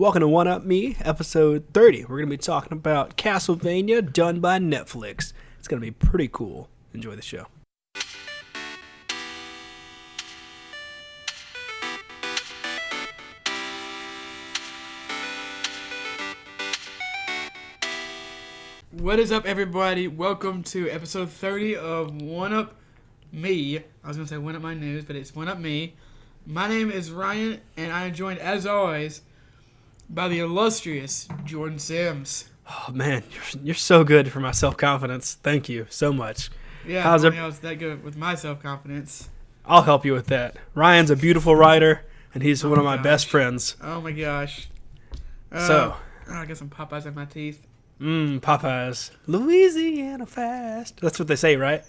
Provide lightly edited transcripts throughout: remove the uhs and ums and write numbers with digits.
Welcome to One Up Me, episode 30. We're going to be talking about Castlevania done by Netflix. It's going to be pretty cool. Enjoy the show. What is up, everybody? Welcome to episode 30 of One Up Me. I was going to say One Up My News, but it's One Up Me. My name is Ryan, and I am joined, as always, by the illustrious Jordan Sims. Oh, man, you're so good for my self-confidence. Thank you so much. Yeah, I was that good with my self-confidence. I'll help you with that. Ryan's a beautiful writer, and he's one of my best friends. Oh, my gosh. I got some Popeyes in my teeth. Popeyes. Louisiana fast. That's what they say, right?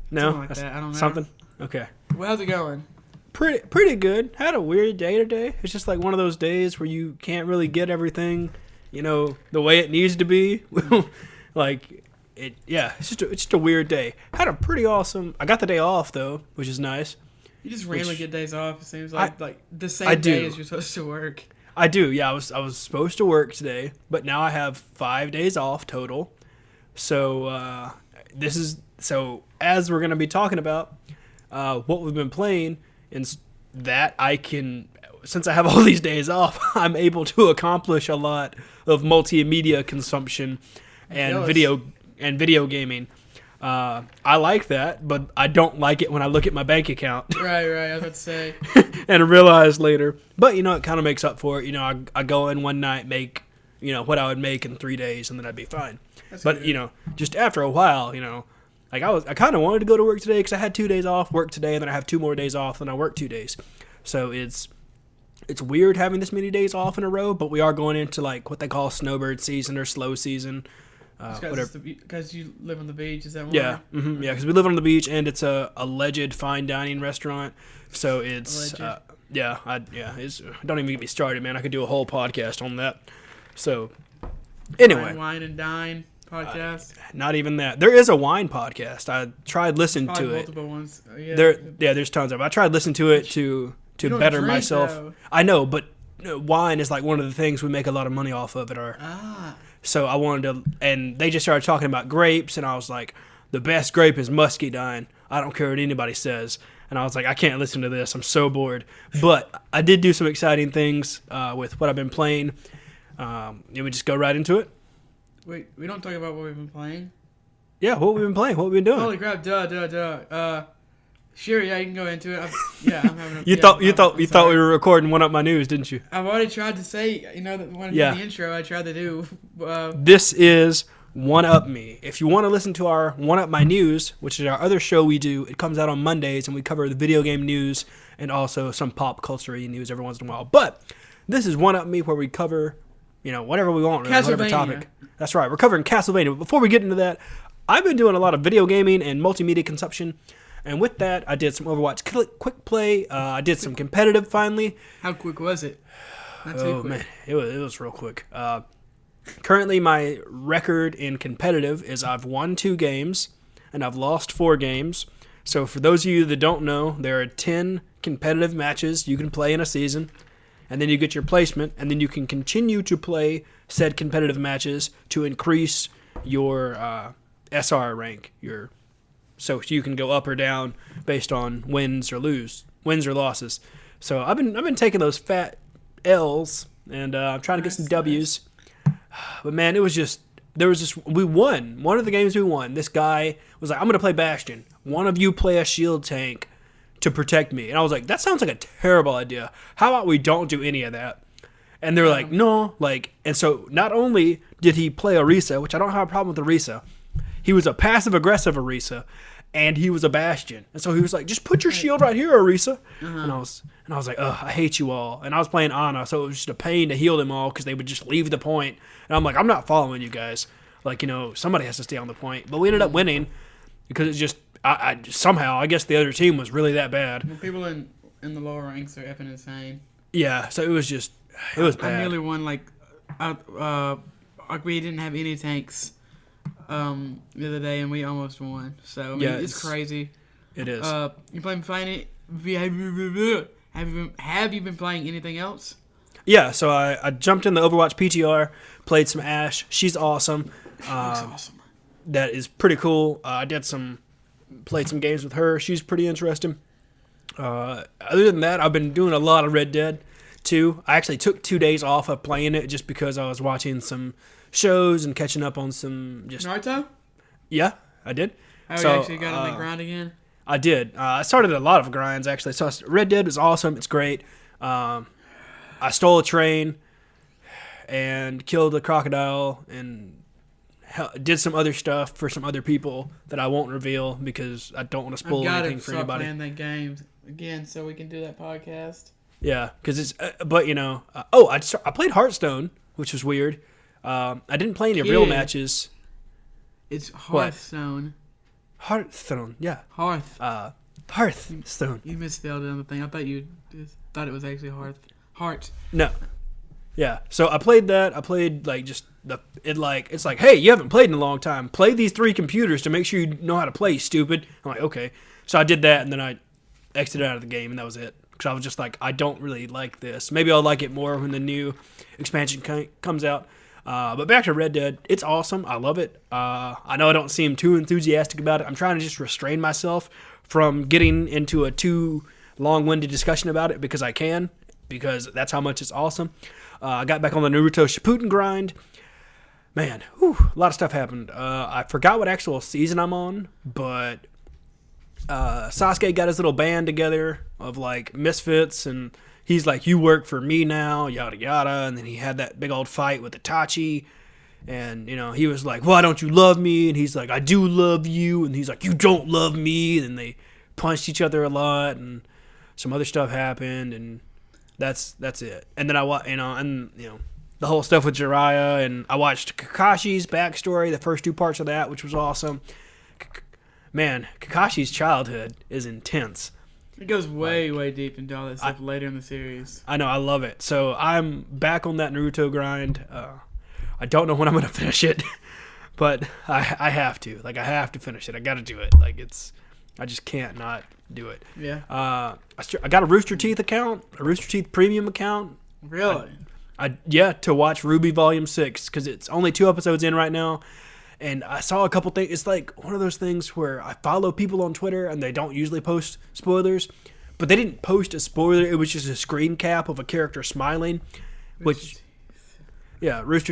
No? Something like that. I don't know. Something? Okay. Well, how's it going? Pretty good. Had a weird day today. It's just like one of those days where you can't really get everything, the way it needs to be. It's just a weird day. Had a pretty awesome. I got the day off though, which is nice. You just randomly get days off. It seems like the same day as you're supposed to work. I do. Yeah, I was supposed to work today, but now I have 5 days off total. So as we're gonna be talking about what we've been playing. And that since I have all these days off, I'm able to accomplish a lot of multimedia consumption and video gaming. I like that, but I don't like it when I look at my bank account. Right. I was about to say. And realize later. But, it kind of makes up for it. I go in one night, make, what I would make in 3 days, and then I'd be fine. That's but, good. just after a while, I kind of wanted to go to work today because I had 2 days off, work today, and then I have 2 more days off, and I work 2 days. So it's weird having this many days off in a row, but we are going into what they call snowbird season or slow season. Because you live on the beach, is that why? Yeah, yeah, because we live on the beach, and it's a alleged fine dining restaurant. So it's don't even get me started, man. I could do a whole podcast on that. So anyway, Wine and Dine podcast. Not even that. There is a wine podcast. I tried listening to it. Multiple ones. There's tons of them. I tried listening to it to better drink, myself. though. I know, but wine is one of the things we make a lot of money off of at our. So I wanted to, and they just started talking about grapes, and I was like, the best grape is muscadine. I don't care what anybody says. And I was like, I can't listen to this. I'm so bored. But I did do some exciting things with what I've been playing. We just go right into it. Wait, we don't talk about what we've been playing? Yeah, what we've been playing, what we've been doing. Holy crap, duh. Sure, yeah, you can go into it. I'm having a... You thought we were recording One Up My News, didn't you? I've already tried to say, that when I did the intro, I tried to do... This is One Up Me. If you want to listen to our One Up My News, which is our other show we do, it comes out on Mondays, and we cover the video game news and also some pop culture news every once in a while. But this is One Up Me, where we cover... whatever we want, really, whatever topic. That's right. We're covering Castlevania. But before we get into that, I've been doing a lot of video gaming and multimedia consumption. And with that, I did some Overwatch quick play. I did some competitive finally. How quick was it? Not too quick. Man, it was real quick. Currently, my record in competitive is I've won 2 games and I've lost 4 games. So for those of you that don't know, there are 10 competitive matches you can play in a season. And then you get your placement, and then you can continue to play said competitive matches to increase your SR rank. So you can go up or down based on wins or losses. So I've been taking those fat L's, and I'm trying to get some W's. But man, we won. One of the games we won, this guy was like, I'm going to play Bastion. One of you play a shield tank to protect me. And I was like, that sounds like a terrible idea. How about we don't do any of that? And they're like, no. And so not only did he play Orisa, which I don't have a problem with Orisa, he was a passive-aggressive Orisa, and he was a Bastion. And so he was like, just put your shield right here, Orisa. And I was like, ugh, I hate you all. And I was playing Ana, so it was just a pain to heal them all because they would just leave the point. And I'm like, I'm not following you guys. Somebody has to stay on the point. But we ended up winning because it's just, I guess the other team was really that bad. Well, people in the lower ranks are effing insane. Yeah, so it was bad. I nearly won, we didn't have any tanks the other day, and we almost won. So, it's crazy. It is. You playing it? Have you been playing anything else? Yeah, so I jumped in the Overwatch PTR, played some Ashe. She's awesome. Looks awesome. That is pretty cool. Played some games with her. She's pretty interesting. Other than that, I've been doing a lot of Red Dead 2. I actually took 2 days off of playing it just because I was watching some shows and catching up on some just Naruto? Yeah, I did. Oh, So, you actually got on the grind again? I did. I started a lot of grinds actually. So Red Dead was awesome. It's great. I stole a train and killed a crocodile and did some other stuff for some other people that I won't reveal because I don't want to spoil anything for anybody. I've got to start playing that game again so we can do that podcast. Yeah, because it's. But I played Hearthstone, which was weird. I didn't play any real matches. It's Hearthstone. Hearthstone, yeah. Hearthstone. You misspelled it on the thing. I thought you thought it was actually Heart. No. Yeah. So I played that. I played it's like, hey, you haven't played in a long time. Play these 3 computers to make sure you know how to play, stupid. I'm like, okay. So I did that, and then I exited out of the game, and that was it. Because I was just like, I don't really like this. Maybe I'll like it more when the new expansion comes out. But back to Red Dead, it's awesome. I love it. I know I don't seem too enthusiastic about it. I'm trying to just restrain myself from getting into a too long-winded discussion about it because that's how much it's awesome. I got back on the Naruto Shippuden grind. Man, a lot of stuff happened. I forgot what actual season I'm on, but Sasuke got his little band together of like misfits, and he's like, you work for me now, yada yada, and then he had that big old fight with Itachi, and he was like, why don't you love me? And he's like, I do love you, and he's like, you don't love me, and they punched each other a lot, and some other stuff happened, and that's it. And then the whole stuff with Jiraiya, and I watched Kakashi's backstory, the first 2 parts of that, which was awesome. Man, Kakashi's childhood is intense. It goes way deep into all that stuff later in the series. I know, I love it. So I'm back on that Naruto grind. I don't know when I'm going to finish it, but I have to. Like, I have to finish it. I got to do it. Like, I just can't not do it. Yeah. I got a Rooster Teeth account, a Rooster Teeth premium account. Really? To watch Ruby Volume 6, because it's only 2 episodes in right now. And I saw a couple things. It's like one of those things where I follow people on Twitter and they don't usually post spoilers, but they didn't post a spoiler. It was just a screen cap of a character smiling, Rooster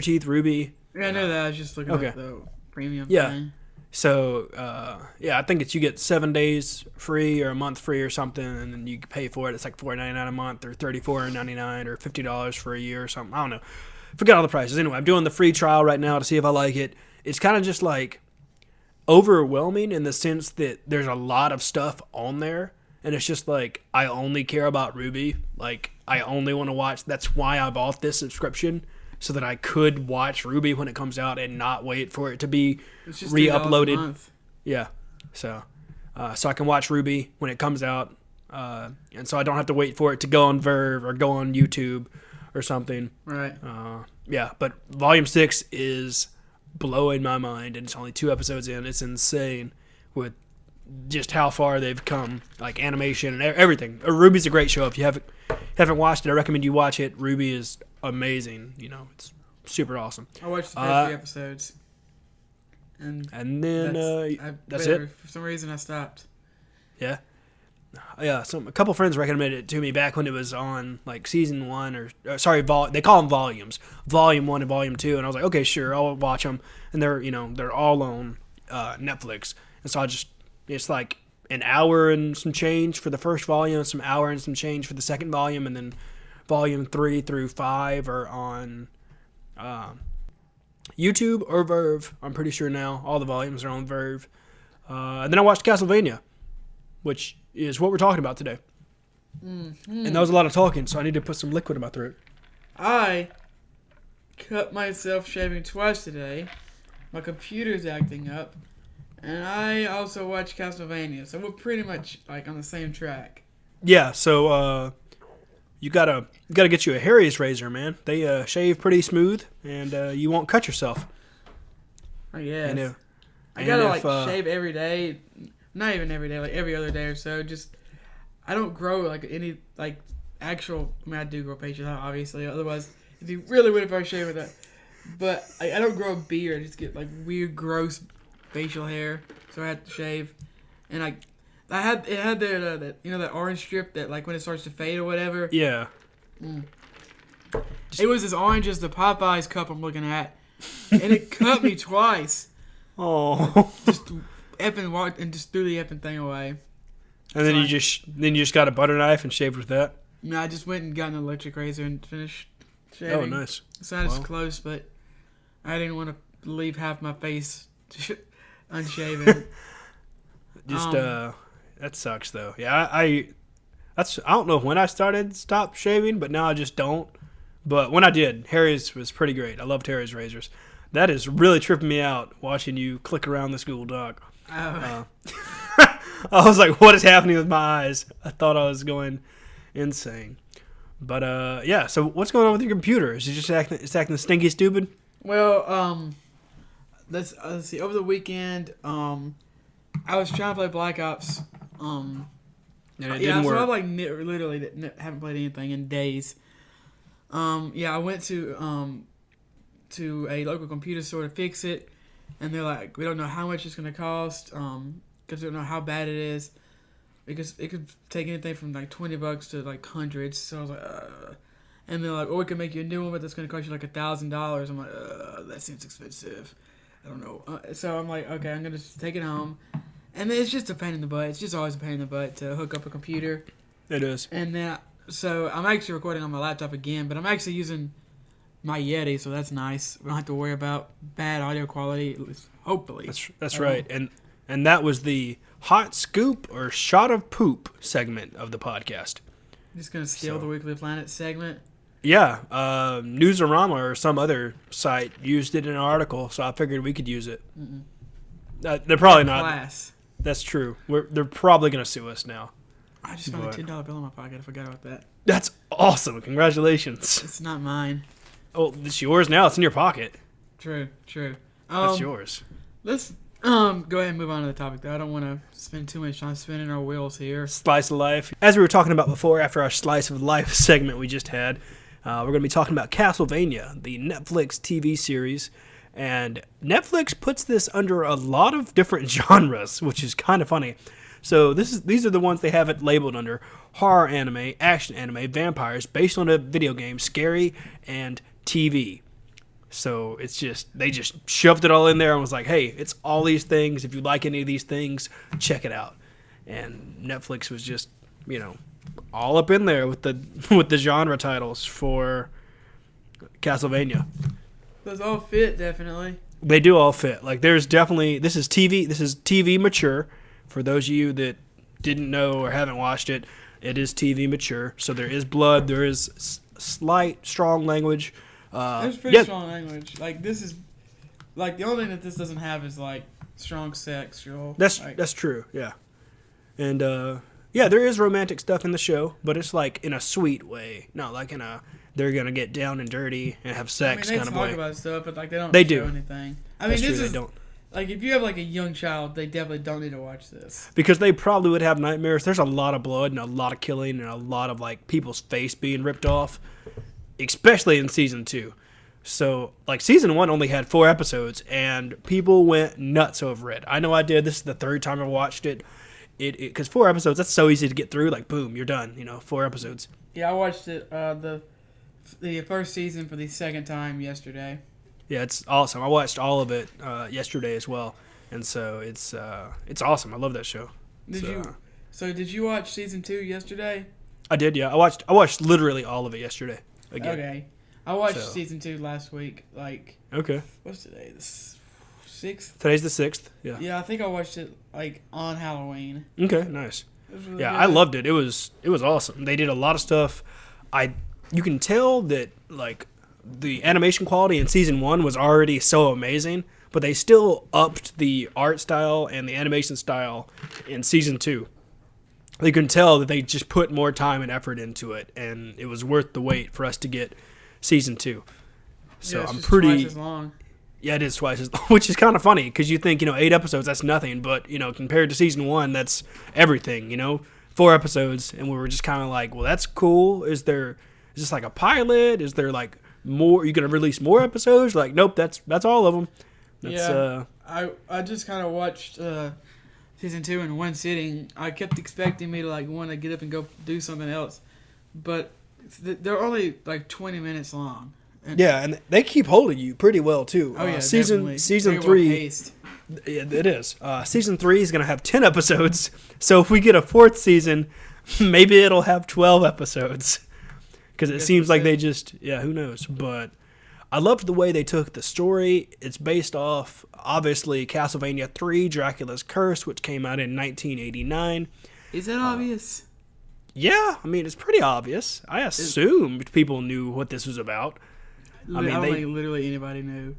Teeth, Ruby. Yeah, I know that. I was just looking at the premium thing. So, I think you get 7 days free or a month free or something, and then you pay for it. It's like $4.99 a month or $34.99 or $50 for a year or something. I don't know. Forget all the prices. Anyway, I'm doing the free trial right now to see if I like it. It's kind of just like overwhelming in the sense that there's a lot of stuff on there, and it's just like, I only care about Ruby. Like, I only want to watch. That's why I bought this subscription, so that I could watch Ruby when it comes out and not wait for it to be re-uploaded. Yeah. So I can watch Ruby when it comes out, and so I don't have to wait for it to go on Verve or go on YouTube or something. Right. But Volume 6 is blowing my mind, and it's only 2 episodes in. It's insane with just how far they've come, like animation and everything. Ruby's a great show. If you haven't watched it, I recommend you watch it. Ruby is amazing. It's super awesome. I watched the first 3 episodes, and then that's it. For some reason, I stopped. Yeah. A couple friends recommended it to me back when it was on like season 1 they call them volumes, volume 1 and volume 2, and I was like, okay, sure, I'll watch them, and they're all on Netflix, and so it's like an hour and some change for the first volume, some hour and some change for the second volume, and then volume 3 through 5 are on YouTube or Verve. I'm pretty sure now all the volumes are on Verve, and then I watched Castlevania, which is what we're talking about today. Mm-hmm. And that was a lot of talking, so I need to put some liquid in my throat. I cut myself shaving twice today. My computer's acting up. And I also watched Castlevania, so we're pretty much like on the same track. Yeah, so you gotta get you a Harry's razor, man. They shave pretty smooth, and you won't cut yourself. Oh yeah. I gotta shave every day. Not even every day, like every other day or so. Just I don't grow like any like actual. I mean, I do grow facial hair, obviously. Otherwise, if you really would have probably shaved with that. But I don't grow a beard. I just get like weird, gross facial hair, so I had to shave. And it had that that orange strip that like when it starts to fade or whatever. Yeah. It was as orange as the Popeyes cup I'm looking at, and it cut me twice. Oh. Just effing walked and just threw the effing thing away. And then you just got a butter knife and shaved with that. No, I just went and got an electric razor and finished shaving. Oh, nice. So I was close, but I didn't want to leave half my face unshaven. That sucks though. Yeah, I don't know when I stopped shaving, but now I just don't. But when I did, Harry's was pretty great. I loved Harry's razors. That is really tripping me out watching you click around the school dog. I was like, what is happening with my eyes? I thought I was going insane. But yeah, so what's going on with your computer? Is it just acting stinky stupid? Well, let's see. Over the weekend, I was trying to play Black Ops. And it didn't work. So I like literally haven't played anything in days. I went to a local computer store to fix it, and they're like, we don't know how much it's going to cost, because we don't know how bad it is, because it could take anything from like $20 to like hundreds. So I was like, and they're like, oh, we can make you a new one, but that's going to cost you like $1,000. I'm like, that seems expensive. I don't know. So I'm like, okay, I'm going to take it home. And it's just a pain in the butt. It's just always a pain in the butt to hook up a computer. It is. And then, so I'm actually recording on my laptop again, but I'm actually using my Yeti, so that's nice. We don't have to worry about bad audio quality, hopefully. That's right. And that was the hot scoop or shot of poop segment of the podcast. Just going to steal the Weekly Planet segment. Yeah. Newsarama or some other site used it in an article, so I figured we could use it. They're probably not. Class. That's true. They're probably going to sue us now. I just found a $10 bill in my pocket. I forgot about that. That's awesome. Congratulations. It's not mine. Oh, it's yours now. It's in your pocket. True. That's yours. Let's go ahead and move on to the topic, though. I don't want to spend too much time spinning our wheels here. Slice of life. As we were talking about before, after our slice of life segment we just had, we're going to be talking about Castlevania, the Netflix TV series. And Netflix puts this under a lot of different genres, which is kind of funny. So these are the ones they have it labeled under: horror anime, action anime, vampires, based on a video game, scary, and TV. So it's they just shoved it all in there and was like, hey, it's all these things. If you like any of these things, check it out. And Netflix was just, all up in there with the genre titles for Castlevania. Those all fit, definitely. They do all fit. Like, this is TV mature. For those of you that didn't know or haven't watched it, it is TV mature. So there is blood. There is slight, strong language. There's pretty strong language. Like, this is, like, the only thing that this doesn't have is, like, strong sexual. That's true, yeah. And, there is romantic stuff in the show, but it's, like, in a sweet way. Not like in a, they're going to get down and dirty and have sex kind of way. They talk about stuff, but, like, they don't show anything. That's true, they don't. Like, if you have, like, a young child, they definitely don't need to watch this. Because they probably would have nightmares. There's a lot of blood and a lot of killing and a lot of, like, people's face being ripped off. Especially in Season 2. So, like, Season 1 only had 4 episodes, and people went nuts over it. I know I did. This is the 3rd time I watched it. Because 4 episodes, that's so easy to get through. Like, boom, you're done. 4 episodes. Yeah, I watched it, the first season for the 2nd time yesterday. Yeah, it's awesome. I watched all of it yesterday as well, and so it's awesome. I love that show. Did you watch Season 2 yesterday? I did, yeah. I watched literally all of it yesterday. Again. Okay. I watched Season 2 last week. Like, okay. What's today? The 6th? Today's the 6th, yeah. Yeah, I think I watched it, like, on Halloween. Okay, nice. Really good. I loved it. It was awesome. They did a lot of stuff. You can tell that, like, the animation quality in Season 1 was already so amazing, but they still upped the art style and the animation style in Season 2. You can tell that they just put more time and effort into it, and it was worth the wait for us to get Season 2. So it's I'm just pretty... twice as long. Yeah, it is twice as long, which is kind of funny, because you think, 8 episodes, that's nothing, but, compared to Season 1, that's everything, 4 episodes, and we were just kind of like, well, that's cool. Is this like a pilot? Is there like more? You gonna release more episodes? Like, nope, that's all of them. I just kind of watched season 2 in one sitting. I kept expecting me to like want to get up and go do something else, but they're only like 20 minutes long. And they keep holding you pretty well too. Oh yeah, season Very 3. It is. Season 3 is gonna have 10 episodes. So if we get a 4th season, maybe it'll have 12 episodes. Because it seems like they just, who knows. But I loved the way they took the story. It's based off, obviously, Castlevania 3, Dracula's Curse, which came out in 1989. Is that obvious? Yeah, I mean, it's pretty obvious. I assumed people knew what this was about. I don't think literally anybody knew.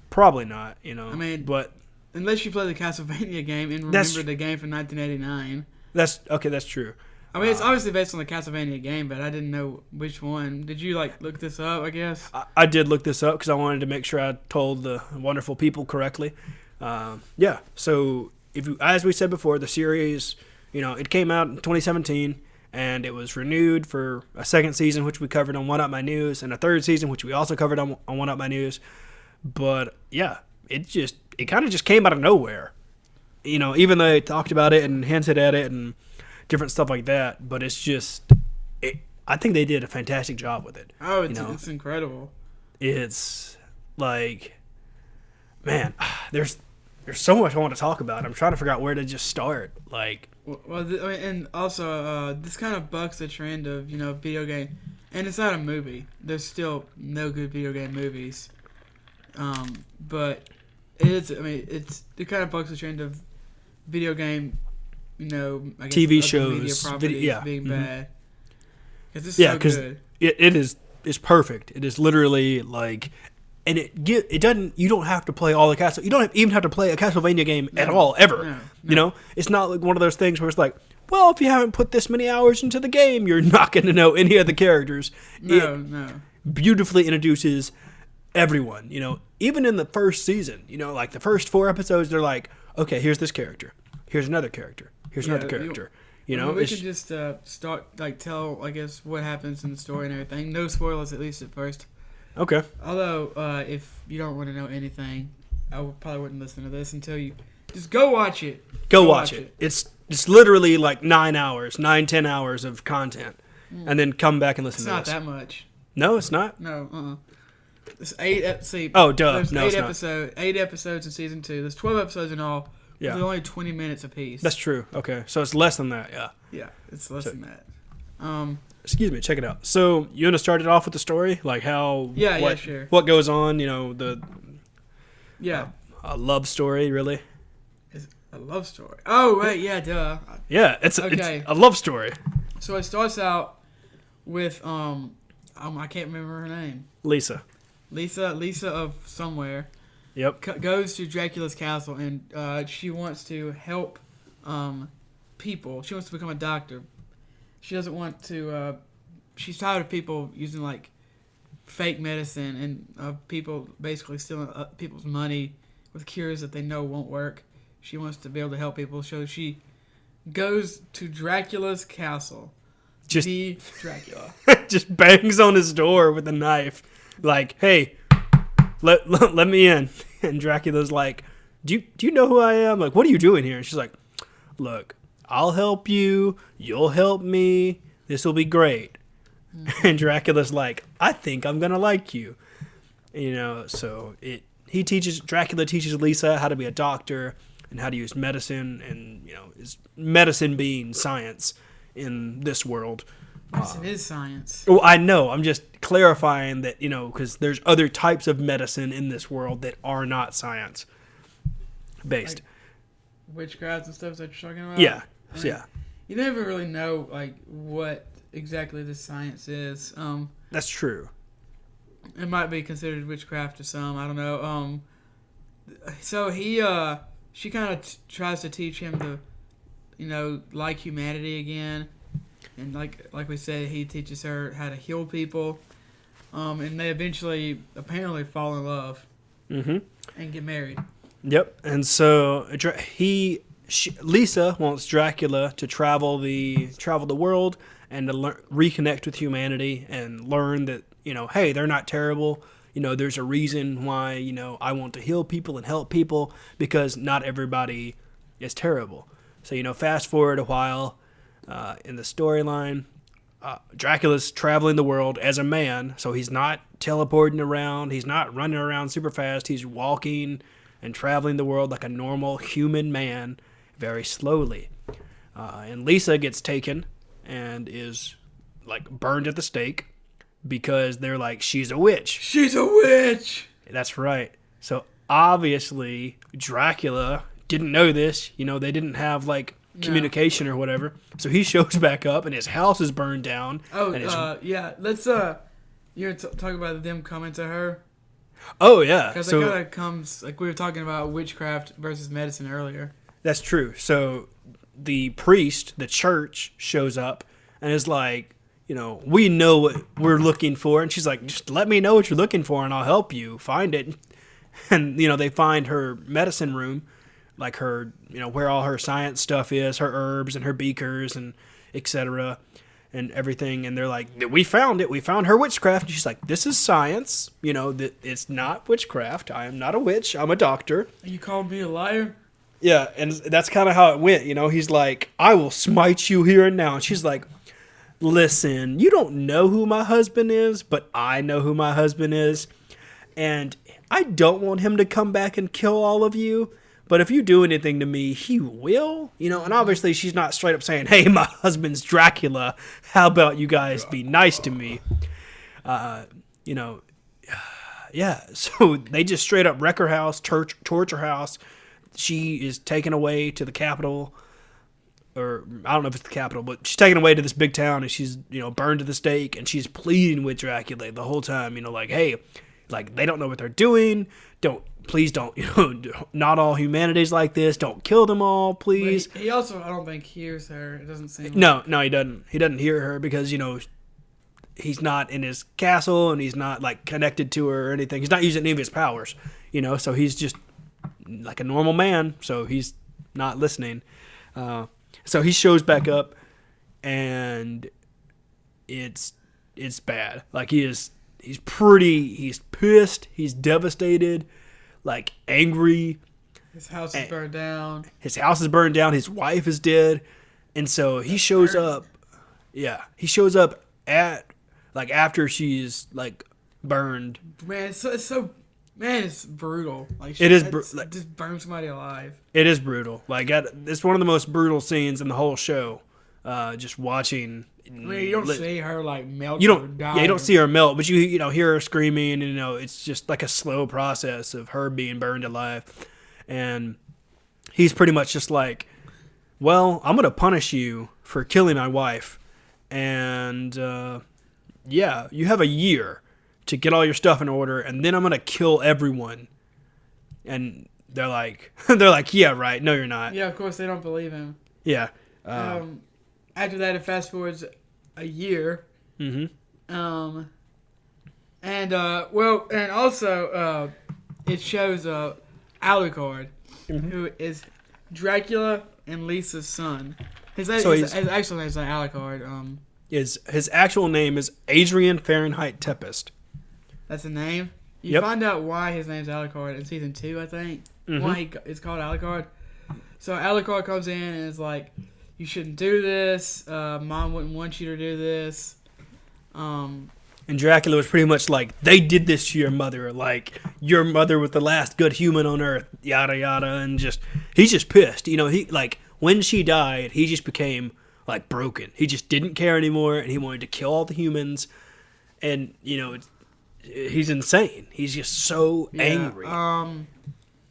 Probably not, I mean, but unless you play the Castlevania game and remember the game from 1989. That's true. I mean, it's obviously based on the Castlevania game, but I didn't know which one. Did you, look this up, I guess? I did look this up because I wanted to make sure I told the wonderful people correctly. So, as we said before, the series, it came out in 2017, and it was renewed for a 2nd season, which we covered on One Up My News, and a 3rd season, which we also covered on One Up My News. But, yeah, it kind of just came out of nowhere. Even though they talked about it and hinted at it and different stuff like that, but it's just, I think they did a fantastic job with it. Oh, it's incredible. It's like, man, there's so much I want to talk about. I'm trying to figure out where to just start. And also, this kind of bucks the trend of video game, and it's not a movie. There's still no good video game movies, but it is. I mean, it kind of bucks the trend of video game. I guess TV media shows, being bad. Because it is. It's perfect. It is literally like, and it doesn't. You don't have to play all the Castle. You don't even have to play a Castlevania game at all ever. No. It's not like one of those things where it's like, well, if you haven't put this many hours into the game, you're not going to know any of the characters. No. Beautifully introduces everyone. Even in the first season, like the first 4 episodes, they're like, okay, here's this character. Here's another character. Here's another character. We can just start tell I guess what happens in the story and everything. No spoilers, at least at first. Okay. Although if you don't want to know anything, I probably wouldn't listen to this until you just go watch it. Go watch it. It's literally like 10 hours of content, and then come back and listen to this. It's not that much. No, it's not. No. There's 8. There's no, 8 episodes in season 2. There's 12 episodes in all. Yeah. They're only 20 minutes apiece. That's true. Okay. So it's less than that, yeah. Yeah, it's less than that. Excuse me, check it out. So you want to start it off with the story? Like how... Yeah, sure. What goes on, a love story, really? Is it a love story? Oh, right, yeah, duh. Yeah, it's a love story. So it starts out with, I can't remember her name. Lisa of somewhere. Yep. Goes to Dracula's castle, and she wants to help people. She wants to become a doctor. She doesn't want to... she's tired of people using, fake medicine and people basically stealing people's money with cures that they know won't work. She wants to be able to help people, so she goes to Dracula's castle. The Dracula. Just bangs on his door with a knife. Like, hey... Let me in. And Dracula's like, do you know who I am? Like, what are you doing here? And she's like, look, I'll help you. You'll help me. This will be great. And Dracula's like, I think I'm going to like you. So Dracula teaches Lisa how to be a doctor and how to use medicine and, is medicine being science in this world. Medicine is science. Well, I know. I'm just clarifying that, because there's other types of medicine in this world that are not science based. Witchcraft and stuff that you're talking about? Yeah. You never really know, what exactly the science is. That's true. It might be considered witchcraft to some. I don't know. So she kind of tries to teach him to, like humanity again. And like we said, he teaches her how to heal people, and they eventually apparently fall in love and get married. Yep. And so Lisa wants Dracula to travel the world and to reconnect with humanity and learn that, hey, they're not terrible. There's a reason why, I want to heal people and help people, because not everybody is terrible. So, fast forward a while in the storyline, Dracula's traveling the world as a man, so he's not teleporting around, he's not running around super fast, he's walking and traveling the world like a normal human man, very slowly. And Lisa gets taken and is like burned at the stake because they're like, she's a witch. She's a witch! That's right. So obviously Dracula didn't know this. They didn't have like communication or whatever. So he shows back up and his house is burned down. Oh, yeah. Let's you're talking about them coming to her. Oh yeah. Because it kind of comes like we were talking about witchcraft versus medicine earlier. That's true. So the priest, the church, shows up and is like, we know what we're looking for. And she's like, just let me know what you're looking for and I'll help you find it. And, they find her medicine room, like her, where all her science stuff is, her herbs and her beakers and etc. and everything. And they're like, we found it. We found her witchcraft. And she's like, this is science. That it's not witchcraft. I am not a witch. I'm a doctor. You called me a liar? Yeah, and that's kind of how it went. He's like, I will smite you here and now. And she's like, listen, you don't know who my husband is, but I know who my husband is. And I don't want him to come back and kill all of you. But if you do anything to me, he will. And obviously she's not straight up saying, hey, my husband's Dracula. How about you guys be nice to me? Yeah. So they just straight up wreck her house, torch her house. She is taken away to the capital, or I don't know if it's the capital, but she's taken away to this big town and she's, burned to the stake, and she's pleading with Dracula the whole time, like, hey, like they don't know what they're doing. Please don't, not all humanity's like this. Don't kill them all, please. He also, I don't think, hears her. It doesn't seem No, he doesn't. He doesn't hear her because, he's not in his castle and he's not like connected to her or anything. He's not using any of his powers, so he's just like a normal man, so he's not listening. So he shows back up, and it's bad. Like he's pissed, he's devastated, like angry. His house is burned down. His wife is dead, and so he shows up. Yeah, he shows up at like after she's like burned. Man, it's brutal. Like it is just burn somebody alive. It is brutal. Like it's one of the most brutal scenes in the whole show. Just watching. I mean, you don't see her like melt. You don't. Or die. Yeah, you don't see her melt, but you hear her screaming, and it's just like a slow process of her being burned alive. And he's pretty much just like, well, I'm gonna punish you for killing my wife, and yeah, you have a year to get all your stuff in order, and then I'm gonna kill everyone. And they're like, yeah, right. No, you're not. Yeah, of course they don't believe him. Yeah. After that, it fast forwards a year. Mm-hmm. And also it shows Alucard, mm-hmm. who is Dracula and Lisa's son. His actual name is not Alucard. His actual name is Adrian Fahrenheit Tempest. That's the name. You find out why his name's Alucard in season 2, I think. Mm-hmm. Why it's called Alucard. So Alucard comes in and is like, you shouldn't do this. Mom wouldn't want you to do this. And Dracula was pretty much like, they did this to your mother. Like, your mother was the last good human on earth. Yada, yada. And he's just pissed. He, like, when she died, he just became, like, broken. He just didn't care anymore, and he wanted to kill all the humans. And, he's insane. He's just so angry.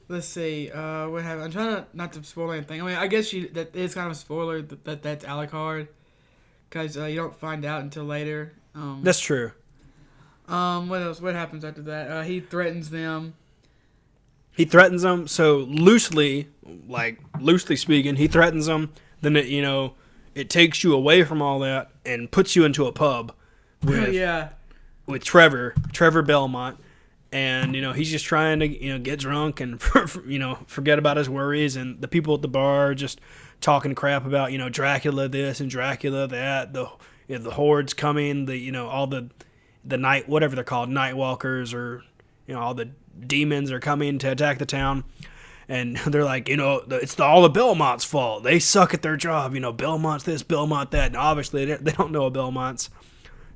Let's see. What happened? I'm trying not to spoil anything. I mean, I guess that is kind of a spoiler that's Alucard, because you don't find out until later. That's true. What else? What happens after that? He threatens them. So loosely speaking, he threatens them. Then it takes you away from all that and puts you into a pub with Trevor Belmont. And, he's just trying to, get drunk and, forget about his worries. And the people at the bar are just talking crap about, Dracula this and Dracula that, the hordes coming, all the night, whatever they're called, night walkers, or, all the demons are coming to attack the town. And they're like, it's all the Belmont's fault. They suck at their job. Belmont's this, Belmont that. And obviously, they don't know a Belmont's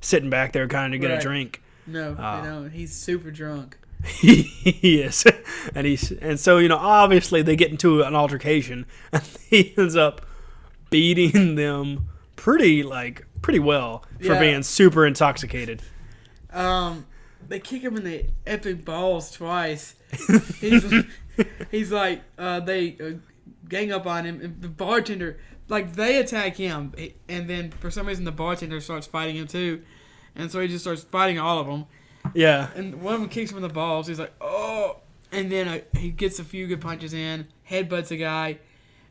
sitting back there kind of get a drink. No, they don't. He's super drunk. He is. And so, obviously they get into an altercation. And he ends up beating them pretty well for being super intoxicated. They kick him in the epic balls twice. He's like, they gang up on him, and the bartender, they attack him, and then for some reason the bartender starts fighting him too, and so he just starts fighting all of them. Yeah. And one of them kicks him in the balls. He's like, oh, and then he gets a few good punches in, headbutts a guy,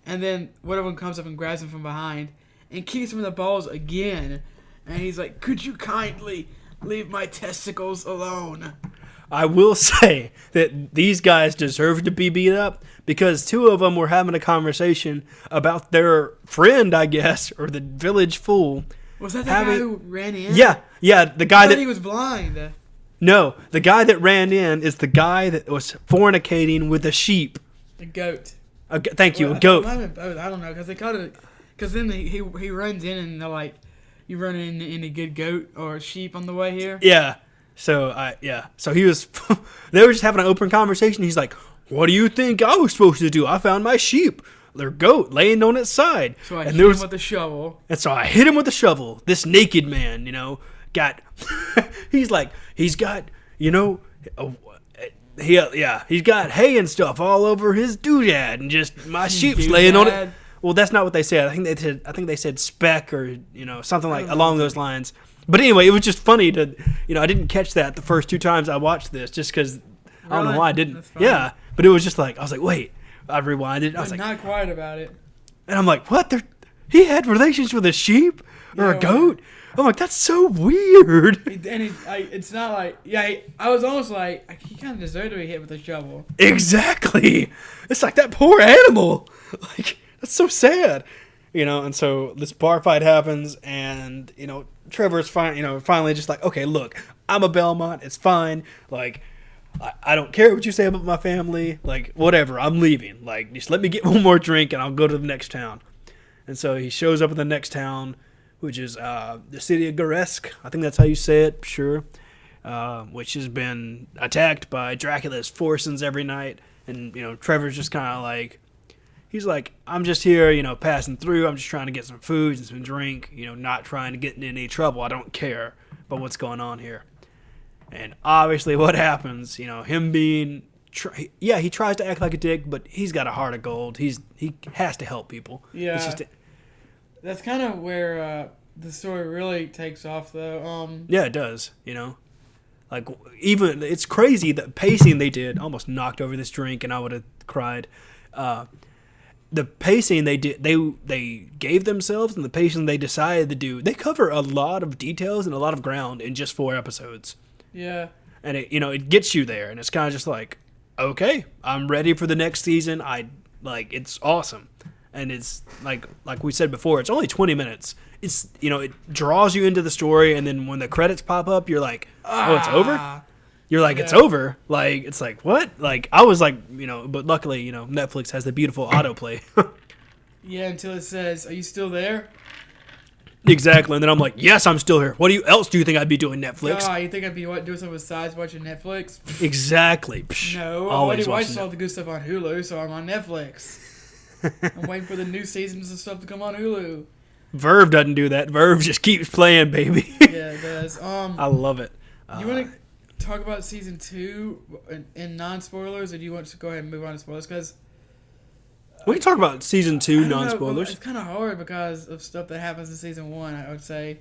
and then one of them comes up and grabs him from behind and kicks him in the balls again, and he's like, could you kindly leave my testicles alone? I will say that these guys deserve to be beat up because two of them were having a conversation about their friend, I guess, or the village fool. Was that the guy who ran in? Yeah, the guy he was blind. No, the guy that ran in is the guy that was fornicating with a sheep. A goat. Thank you, a goat. I don't know, because they called it, because then he runs in and they're like, you run in any good goat or sheep on the way here? Yeah. So he was, they were just having an open conversation. He's like, what do you think I was supposed to do? I found my sheep, their goat, laying on its side. So I hit him with a shovel. And so I hit him with a shovel. This naked man, got, he's got, he's got hay and stuff all over his doodad, and just my sheep's laying on it. Well, that's not what they said. I think they said speck or something like along those lines. But anyway, it was just funny to, I didn't catch that the first two times I watched this just because I don't know why I didn't. Yeah, but it was just like, I was like, wait, I rewinded. I was like, not quiet about it. And I'm like, what? He had relations with a sheep or a goat? I'm like, that's so weird. And it's not like, I was almost like, he kind of deserved to be hit with a shovel. Exactly. It's like that poor animal. Like, that's so sad. And so this bar fight happens, and, Trevor's finally just like, okay, look, I'm a Belmont. It's fine. Like, I don't care what you say about my family. Like, whatever. I'm leaving. Like, just let me get one more drink, and I'll go to the next town. And so he shows up in the next town, which is the city of Garesk. I think that's how you say it, sure. Which has been attacked by Dracula's forces every night. And, Trevor's just kind of like, he's like, I'm just here, passing through. I'm just trying to get some food and some drink, not trying to get in any trouble. I don't care about what's going on here. And obviously what happens, him being, he tries to act like a dick, but he's got a heart of gold. He has to help people. Yeah. It's just, that's kind of where the story really takes off, though. Yeah, it does, Like, even, it's crazy the pacing they did. Almost knocked over this drink and I would have cried. The pacing they did, they gave themselves, and the pacing they decided to do, they cover a lot of details and a lot of ground in just 4 episodes. Yeah. And it gets you there, and it's kind of just like, okay, I'm ready for the next season. It's awesome. And it's like we said before, it's only 20 minutes. It's, it draws you into the story, and then when the credits pop up, you're like, oh, it's over? You're like, it's over. Like, it's like, what? Like, I was like, but luckily, Netflix has the beautiful autoplay. Yeah, until it says, are you still there? Exactly. And then I'm like, yes, I'm still here. What else do you think I'd be doing, Netflix? Oh, you think I'd be doing something besides watching Netflix? Exactly. Psh, no, I already watched all the good stuff on Hulu, so I'm on Netflix. I'm waiting for the new seasons and stuff to come on Hulu. Verve doesn't do that. Verve just keeps playing, baby. Yeah, it does. I love it. You want to talk about season 2 in non-spoilers, or do you want to go ahead and move on to spoilers? Because we can talk about season 2 non-spoilers. It's kind of hard because of stuff that happens in season 1, I would say.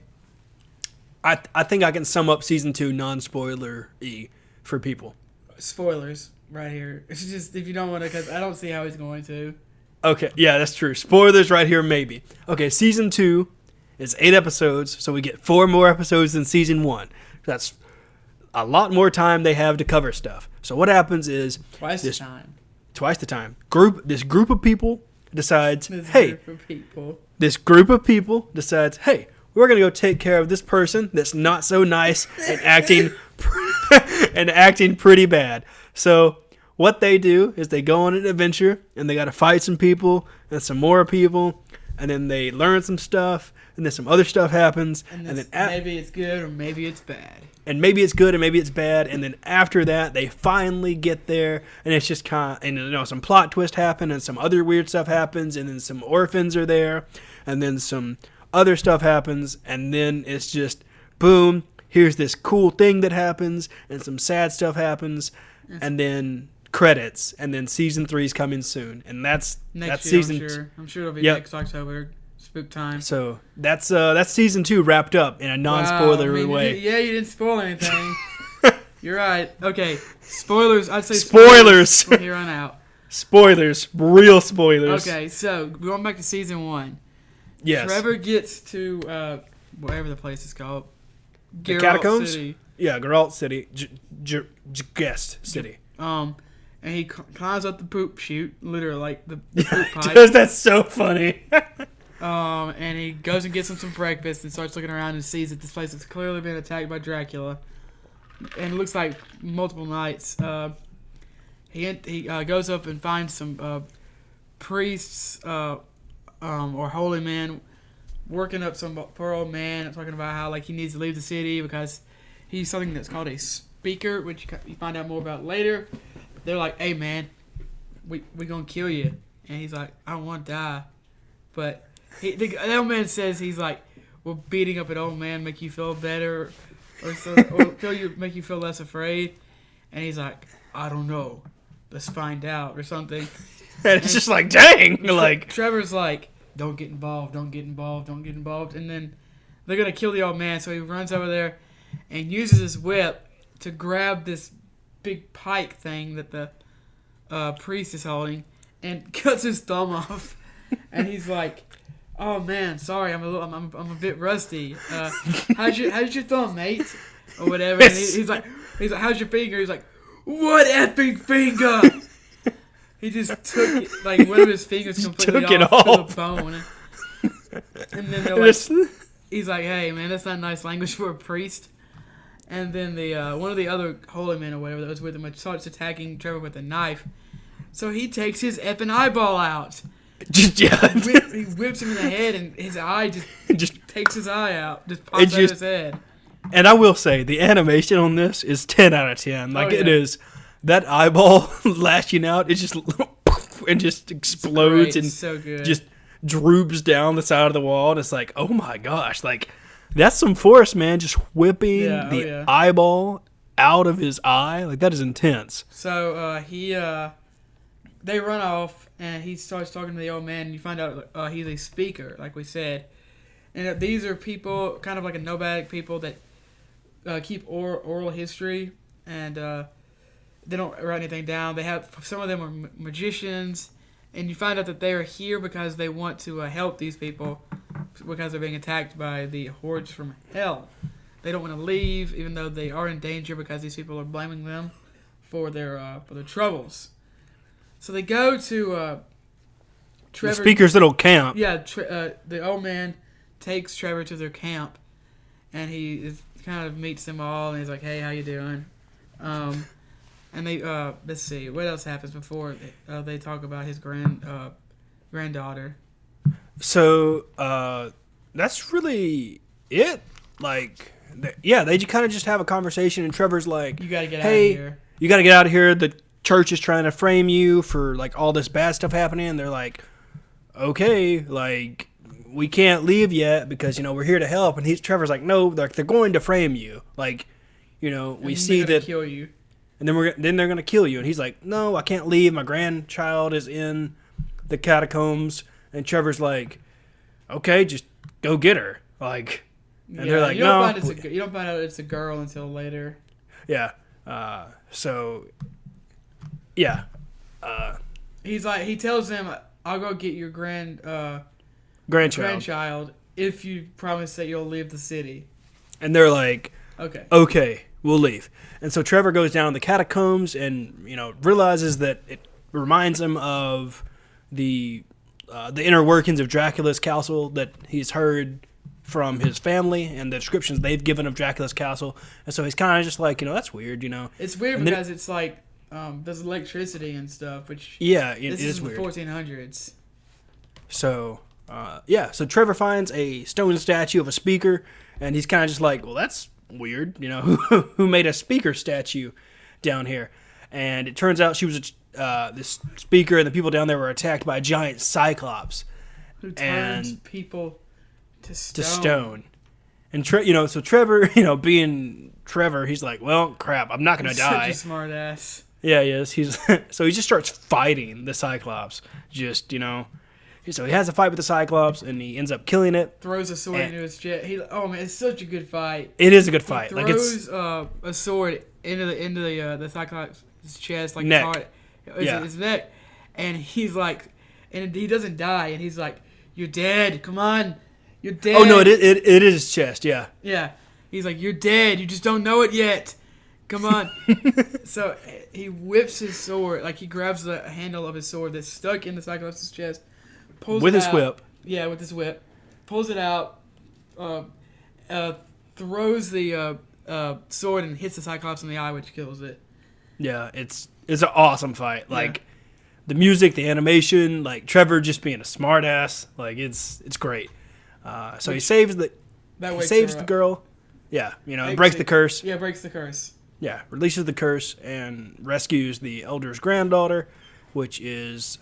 I think I can sum up season 2 non-spoiler-y for people. Spoilers right here. It's just, if you don't want to, because I don't see how he's going to. Okay, yeah, that's true. Spoilers right here, maybe. Okay, season 2 is 8 episodes, so we get 4 more episodes than season 1. That's a lot more time they have to cover stuff. So what happens is Twice the time. This group of people decides, hey, we're gonna go take care of this person that's not so nice and acting and acting pretty bad. So what they do is they go on an adventure and they got to fight some people and some more people, and then they learn some stuff, and then some other stuff happens, and then maybe it's good or maybe it's bad. And maybe it's good and maybe it's bad, and then after that they finally get there, and it's just kind of, and you know, some plot twist happen, and some other weird stuff happens, and then some orphans are there, and then some other stuff happens, and then it's just boom, here's this cool thing that happens, and some sad stuff happens, and then credits, and then season 3 is coming soon, and that's next year, season. I'm sure it'll be next October. Spook time. So that's season 2 wrapped up in a non-spoiler way. You didn't spoil anything. You're right. Okay, spoilers. I'd say spoilers from here on out. Spoilers, real spoilers. Okay, so going back to season 1. Yes. Trevor gets to whatever the place is called. The Catacombs? City. Yeah, Geralt City. Guest City. And he climbs up the poop chute, literally like the poop pipe. Dude, that's so funny. And he goes and gets him some breakfast and starts looking around and sees that this place has clearly been attacked by Dracula. And it looks like multiple nights. He goes up and finds some priests or holy men working up some poor old man, talking about how like he needs to leave the city because he's something that's called a speaker, which you find out more about later. They're like, hey man, we gonna kill you. And he's like, I don't want to die. But the old man says, he's like, will beating up an old man make you feel better or make you feel less afraid? And he's like, I don't know. Let's find out or something. And it's just like, dang. Like Trevor's like, don't get involved, don't get involved, don't get involved. And then they're going to kill the old man. So he runs over there and uses his whip to grab this big pike thing that the priest is holding and cuts his thumb off. And he's like, oh man, sorry, I'm a bit rusty. How's your thumb, mate? Or whatever. And he's like, how's your finger? He's like, what effing finger? He just took it, like one of his fingers completely off to the bone. And then they're like, he's like, hey man, that's not nice language for a priest. And then the one of the other holy men or whatever that was with him starts attacking Trevor with a knife. So he takes his effing eyeball out. He whips him in the head, and his eye just takes his eye out, just pops out of his head. And I will say, the animation on this is 10 out of 10. Like it is, that eyeball lashing out, it just and just explodes and so good. Just droops down the side of the wall, and it's like, oh my gosh, like that's some force, man, just whipping the eyeball out of his eye. Like that is intense. So they run off, and he starts talking to the old man, and you find out he's a speaker, like we said. And these are people, kind of like a nomadic people that keep oral history, and they don't write anything down. They have, some of them are magicians, and you find out that they are here because they want to help these people because they're being attacked by the hordes from hell. They don't want to leave, even though they are in danger because these people are blaming them for their troubles. So they go to Trevor. The speaker's little camp. Yeah, the old man takes Trevor to their camp, and he kind of meets them all, and he's like, "Hey, how you doing?" And they let's see, what else happens before they talk about his granddaughter. So that's really it. Like, they kind of just have a conversation, and Trevor's like, "You gotta get out of here. You gotta get out of here. The church is trying to frame you for like all this bad stuff happening." And they're like, "Okay, like we can't leave yet because we're here to help." And Trevor's like, "No, they're going to frame you. Like, we see that kill you, and then they're gonna kill you." And he's like, "No, I can't leave. My grandchild is in the catacombs." And Trevor's like, "Okay, just go get her." Like, and they're like, "No." You don't find out it's a girl until later. Yeah. So. Yeah. He's like, he tells them, "I'll go get your grandchild if you promise that you'll leave the city." And they're like, "Okay, we'll leave. And so Trevor goes down the catacombs and, realizes that it reminds him of the inner workings of Dracula's castle that he's heard from his family and the descriptions they've given of Dracula's castle. And so he's kind of just like, that's weird, It's weird because it's like, there's electricity and stuff, which... Yeah, this is in the weird. 1400s. So, so Trevor finds a stone statue of a speaker, and he's kind of just like, well, that's weird, who made a speaker statue down here? And it turns out she was this speaker, and the people down there were attacked by a giant cyclops. Who turns people to stone. And, so Trevor, being Trevor, he's like, well, crap, I'm not going to die. Such a smart ass. Yeah, he is. So he just starts fighting the Cyclops. So he has a fight with the Cyclops, and he ends up killing it. Throws a sword into his chest. Man, it's such a good fight. It is a good fight. He throws a sword into the Cyclops' chest, like neck. His neck, and he's like, and he doesn't die, and he's like, "You're dead. Come on, you're dead." Oh no, it is his chest. Yeah. Yeah. He's like, "You're dead. You just don't know it yet. Come on." So he whips his sword, like he grabs the handle of his sword that's stuck in the Cyclops' chest, pulls with it his out. whip. Yeah, with his whip, pulls it out, throws the sword and hits the Cyclops in the eye, which kills it. Yeah, it's an awesome fight. Like the music, the animation, like Trevor just being a smart ass. Like it's great. So he saves the girl. Yeah, breaks the curse. Yeah, breaks the curse. Yeah, releases the curse and rescues the elder's granddaughter, which is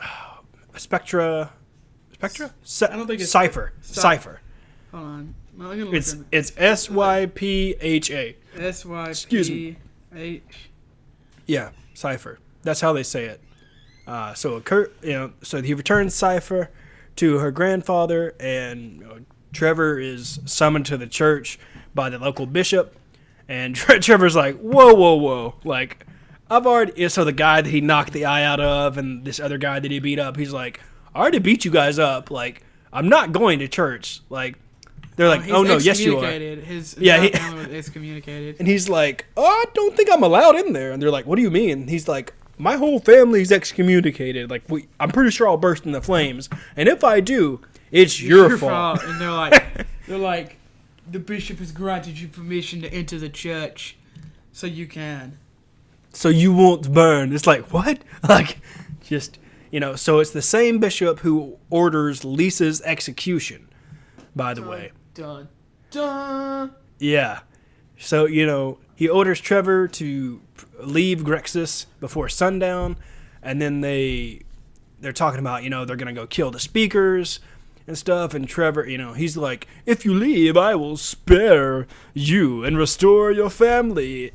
Spectra. Spectra? I don't think it's Cypher. Cypher. Hold on. Well, I'm gonna look it's SYPHA. SYPH. Yeah, Cypher. That's how they say it. So he returns Cypher to her grandfather, and Trevor is summoned to the church by the local bishop, and Trevor's like, whoa, like, I've already... So the guy that he knocked the eye out of, and this other guy that he beat up, he's like, I already beat you guys up, like, I'm not going to church, like... They're like, oh no, yes you are. His family was excommunicated. And he's like, I don't think I'm allowed in there. And they're like, what do you mean? And he's like, my whole family's excommunicated. Like, I'm pretty sure I'll burst into flames. And if I do, it's your fault. And they're like, the bishop has granted you permission to enter the church, so you can. So you won't burn. It's like, what? Like, just, so it's the same bishop who orders Lisa's execution, by the way. Dun. Yeah. So, he orders Trevor to leave Grexis before sundown, and then they're talking about, they're going to go kill the speakers and stuff, and Trevor, he's like, if you leave, I will spare you and restore your family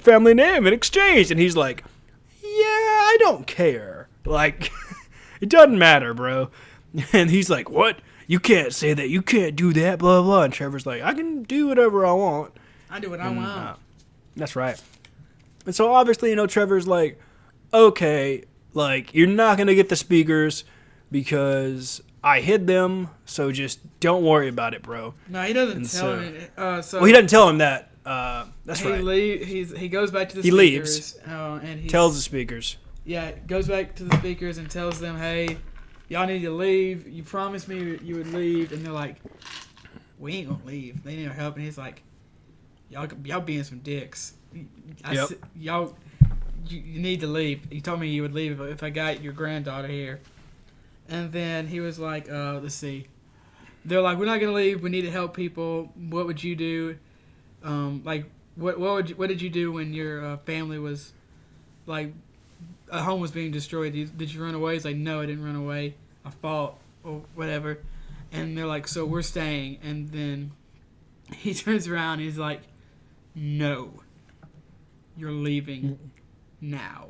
family name in exchange. And he's like, yeah, I don't care. Like, it doesn't matter, bro. And he's like, what? You can't say that. You can't do that, blah, blah. And Trevor's like, I can do whatever I want. I do what I want. That's right. And so obviously, Trevor's like, okay, like, you're not going to get the speakers because I hid them, so just don't worry about it, bro. No, he doesn't tell him. Well, he doesn't tell him that. That's right. He goes back to the speakers. He leaves. And he tells the speakers. Yeah, goes back to the speakers and tells them, hey, y'all need to leave. You promised me you would leave. And they're like, we ain't gonna leave. They need our help. And he's like, y'all being some dicks. You need to leave. You told me you would leave if I got your granddaughter here. And then he was like, let's see. They're like, we're not gonna leave. We need to help people. What would you do? What did you do when your family was like a home was being destroyed? Did you run away? He's like, no, I didn't run away. I fought or whatever. And they're like, so we're staying. And then he turns around and he's like, no, you're leaving now.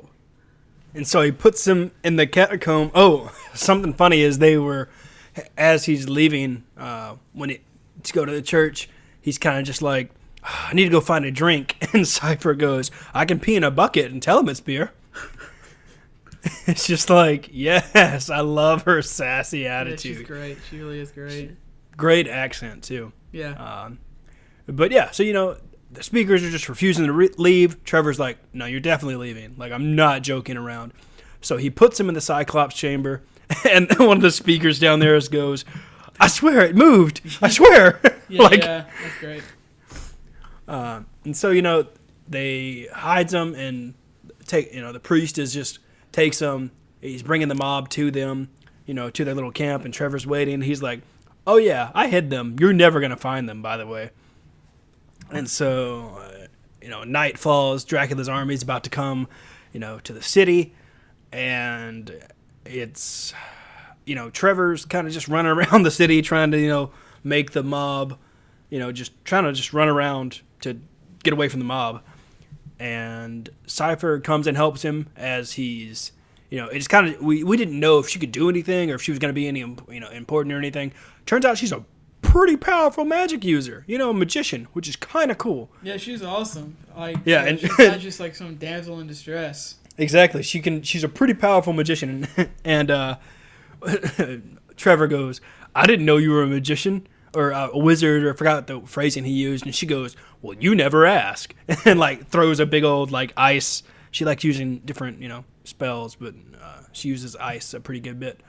And so he puts him in the catacomb. Oh, something funny is as he's leaving, to go to the church, he's kind of just like, I need to go find a drink. And Cypher goes, I can pee in a bucket and tell him it's beer. It's just like, yes, I love her sassy attitude. Yeah, she's great. She really is great. Great accent, too. Yeah. But yeah, so, the speakers are just refusing to leave. Trevor's like, no, you're definitely leaving. Like, I'm not joking around. So he puts him in the Cyclops chamber, and one of the speakers down there goes, I swear it moved. I swear. Yeah, that's great. And so, they hides him and the priest takes them. He's bringing the mob to them, to their little camp, and Trevor's waiting. He's like, oh yeah, I hid them. You're never going to find them, by the way. And so, night falls. Dracula's army's about to come, to the city. And it's, Trevor's kind of just running around the city trying to, make the mob, trying to just run around to get away from the mob. And Cypher comes and helps him as he's, it's kind of, we didn't know if she could do anything or if she was going to be any, important or anything. Turns out she's a pretty powerful magic user, a magician, which is kind of cool. Yeah, she's awesome. And she's not just like some damsel in distress. Exactly. She's a pretty powerful magician. And Trevor goes, I didn't know you were a magician or a wizard, or I forgot the phrasing he used. And she goes, well, you never ask. And throws a big old ice. She likes using different, spells, but she uses ice a pretty good bit.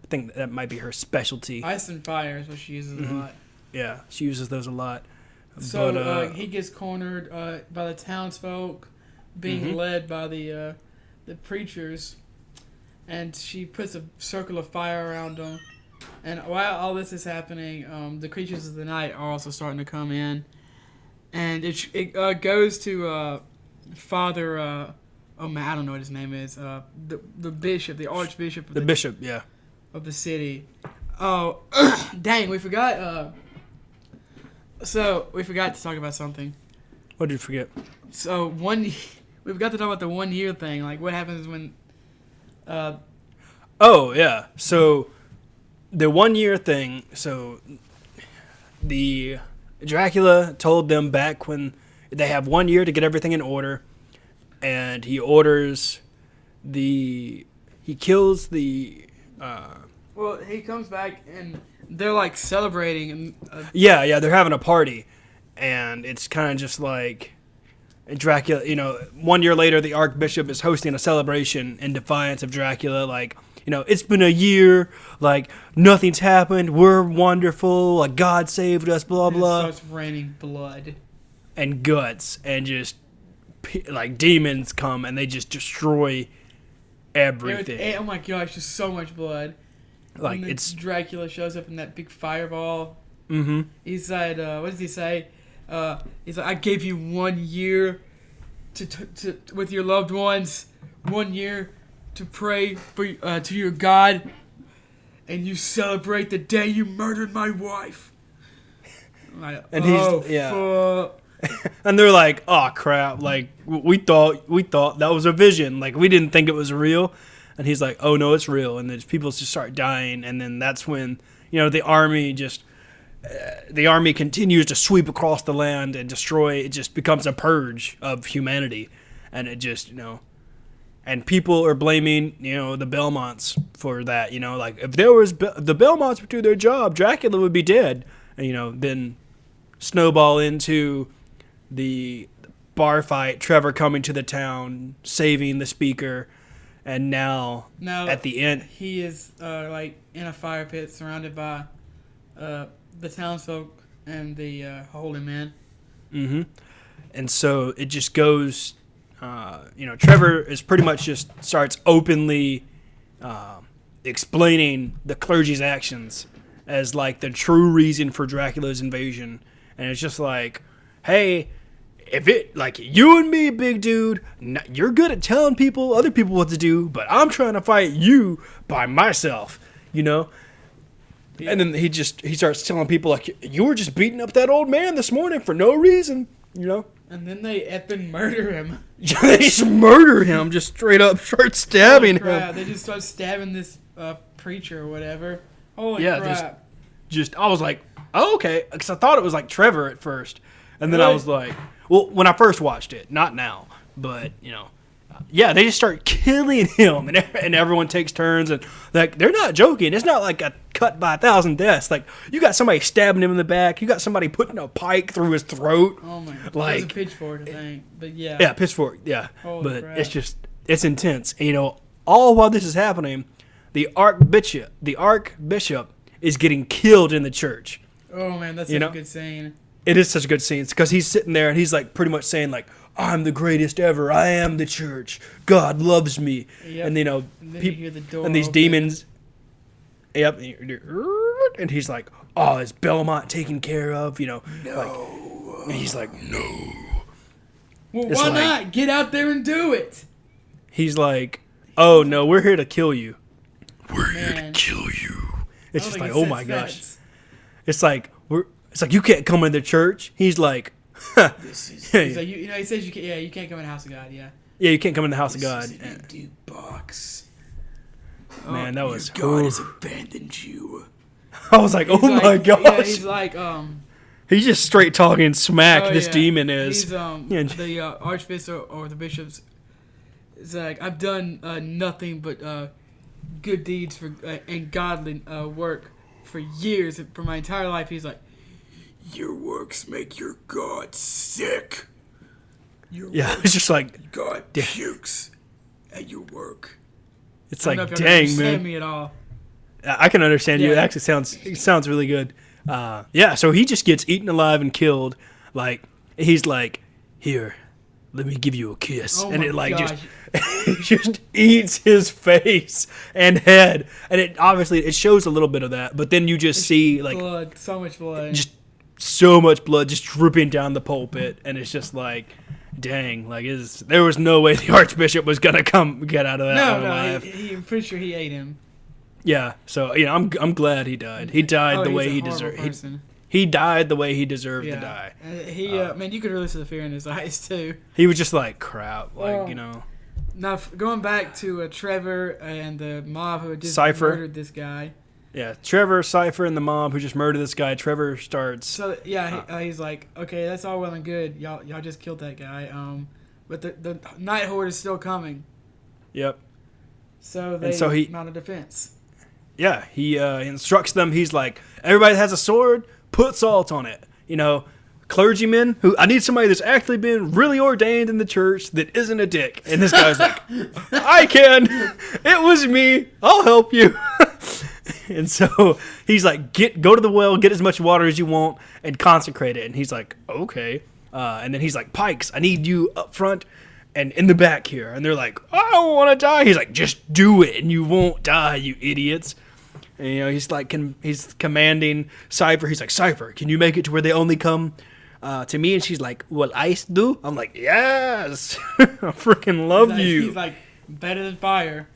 I think that might be her specialty. Ice and fire is what she uses a lot. Yeah, she uses those a lot. So he gets cornered by the townsfolk, being led by the preachers, and she puts a circle of fire around them. And while all this is happening, the creatures of the night are also starting to come in, and it goes to Father. I don't know what his name is. The bishop, the archbishop. The bishop, yeah. Of the city. Oh, dang! We forgot. So we forgot to talk about something. What did you forget? So we forgot to talk about the 1 year thing. Like, what happens when? Oh yeah. So the 1 year thing. So the Dracula told them back when they have 1 year to get everything in order, and he orders he kills the. Well, he comes back and they're celebrating and. Yeah, they're having a party, and it's kind of just like Dracula. 1 year later, the Archbishop is hosting a celebration in defiance of Dracula. It's been a year. Nothing's happened. We're wonderful. God saved us. Blah blah. It starts raining blood and guts, and just demons come and they just destroy everything. Oh my gosh, just so much blood. It's Dracula shows up in that big fireball. Mm-hmm. He's like, what does he say? He's like, I gave you 1 year to with your loved ones, 1 year to pray for to your God, and you celebrate the day you murdered my wife. And fuck. And they're like, oh crap, we thought that was a vision, we didn't think it was real. And he's like, oh no, it's real. And then people just start dying, and then that's when the army continues to sweep across the land and destroy. It just becomes a purge of humanity, and it just and people are blaming the Belmonts for that. If there was the Belmonts would do their job, Dracula would be dead. And then snowball into the bar fight, Trevor coming to the town, saving the speaker, and now at the end he is in a fire pit surrounded by the townsfolk and the holy man. Mm-hmm. And so it just goes, Trevor is pretty much just starts openly explaining the clergy's actions as the true reason for Dracula's invasion. And it's just hey, if it you and me, big dude, you're good at telling other people what to do, but I'm trying to fight you by myself, Yeah. And then he starts telling people you were just beating up that old man this morning for no reason, And then they effing murder him. They just murder him, just straight up start stabbing him. They just start stabbing this preacher or whatever. Holy crap. I was like, oh, okay, because I thought it was Trevor at first. And then really? I was like, well, when I first watched it, not now, but, they just start killing him, and everyone takes turns, and they're not joking. It's not like a cut by 1,000 deaths. Like, you got somebody stabbing him in the back. You got somebody putting a pike through his throat. Oh my god! Like, it was a pitchfork, I think. But yeah. Yeah, pitchfork. Yeah, Holy but crap. it's intense. And, all while this is happening, the archbishop is getting killed in the church. Oh man, that's such a good scene. It is such a good scene because he's sitting there and he's like pretty much saying like, I'm the greatest ever. I am the church. God loves me. Yep. And then you hear the door and these open. demons. Yep. And he's like, oh, is Belmont taken care of? No. And he's like, no. Well, why not? Get out there and do it. He's like, oh no, we're here to kill you. We're here to kill you. It's just like, he oh says my that. gosh. It's like you can't come into the church. He's like, He's like, he says you can't come in the house of God. Yeah. Yeah, you can't come in the house of God. This is an empty box. Man, that was God has abandoned you. I was like, oh my gosh. Yeah, he's like, he's just straight talking smack. oh, This yeah. demon is. He's the archbishop or the bishops. It's like, I've done nothing but good deeds for and godly work for years, for my entire life. He's like, your works make your God sick. It's just like, God pukes at your work. It's I like, don't know if dang, y'all man. understand me at all. I can understand you. It Yeah. actually sounds really good. So he just gets eaten alive and killed. Like, he's like, here, let me give you a kiss. Oh and my it like gosh. just eats his face and head. And it obviously, it shows a little bit of that. But then you just see like blood, so much blood. just so much blood just dripping down the pulpit. And it's just like, dang, like there was no way the archbishop was going to get out of that alive. I'm pretty sure he ate him. Yeah, so I'm glad he died. He died the way he deserved. He died the way he deserved to die. Man, you could really see the fear in his eyes too. He was just like, crap, like Now going back to Trevor and the mob who had just Cypher. murdered this guy. Yeah, Trevor, Cypher, and the mob who just murdered this guy. Trevor starts. So he's like, okay, that's all well and good. Y'all just killed that guy. But the Night Horde is still coming. Yep. So they he mount a defense. Yeah, he instructs them. He's like, everybody that has a sword, put salt on it. Clergymen who I need somebody that's actually been really ordained in the church that isn't a dick. And this guy's like, I can. It was me. I'll help you. And so he's like, go to the well, get as much water as you want, and consecrate it. And he's like, okay. And then he's like, Pikes, I need you up front and in the back here. And they're like, I don't want to die. He's like, just do it, and you won't die, you idiots. And, he's like, he's commanding Cypher. He's like, Cypher, can you make it to where they only come to me? And she's like, will ice do? I'm like, yes. I freaking love you. He's like, better than fire.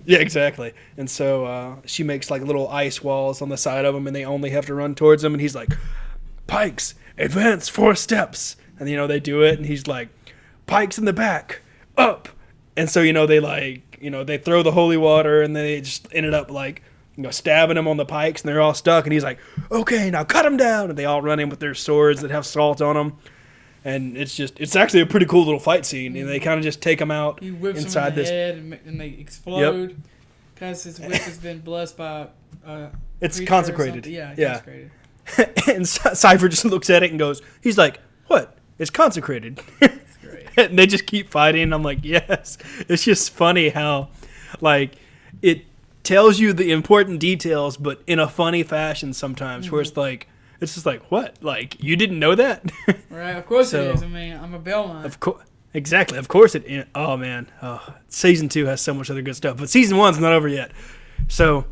Yeah, exactly. And so she makes like little ice walls on the side of them, and they only have to run towards them. And he's like, Pikes, advance 4 steps. And, they do it. And he's like, Pikes in the back, up. And so, they like, they throw the holy water, and they just ended up like, stabbing them on the pikes, and they're all stuck. And he's like, okay, now cut them down. And they all run in with their swords that have salt on them. And it's actually a pretty cool little fight scene. And they kind of just take them out He whips inside them in the this. head, and they explode. Because his whip has been blessed by It's preacher or consecrated. something. Yeah, Yeah. consecrated. And Cypher just looks at it and goes, he's like, what? It's consecrated. That's great. And they just keep fighting. I'm like, yes. It's just funny how, like, it tells you the important details, but in a funny fashion sometimes, where it's like, it's just like, what? Like, you didn't know that? Right, of course So- it is. I mean, I'm a Belmont. Of course. Exactly. Of course it. Oh, man. Season 2 has so much other good stuff. But Season 1's not over yet. So,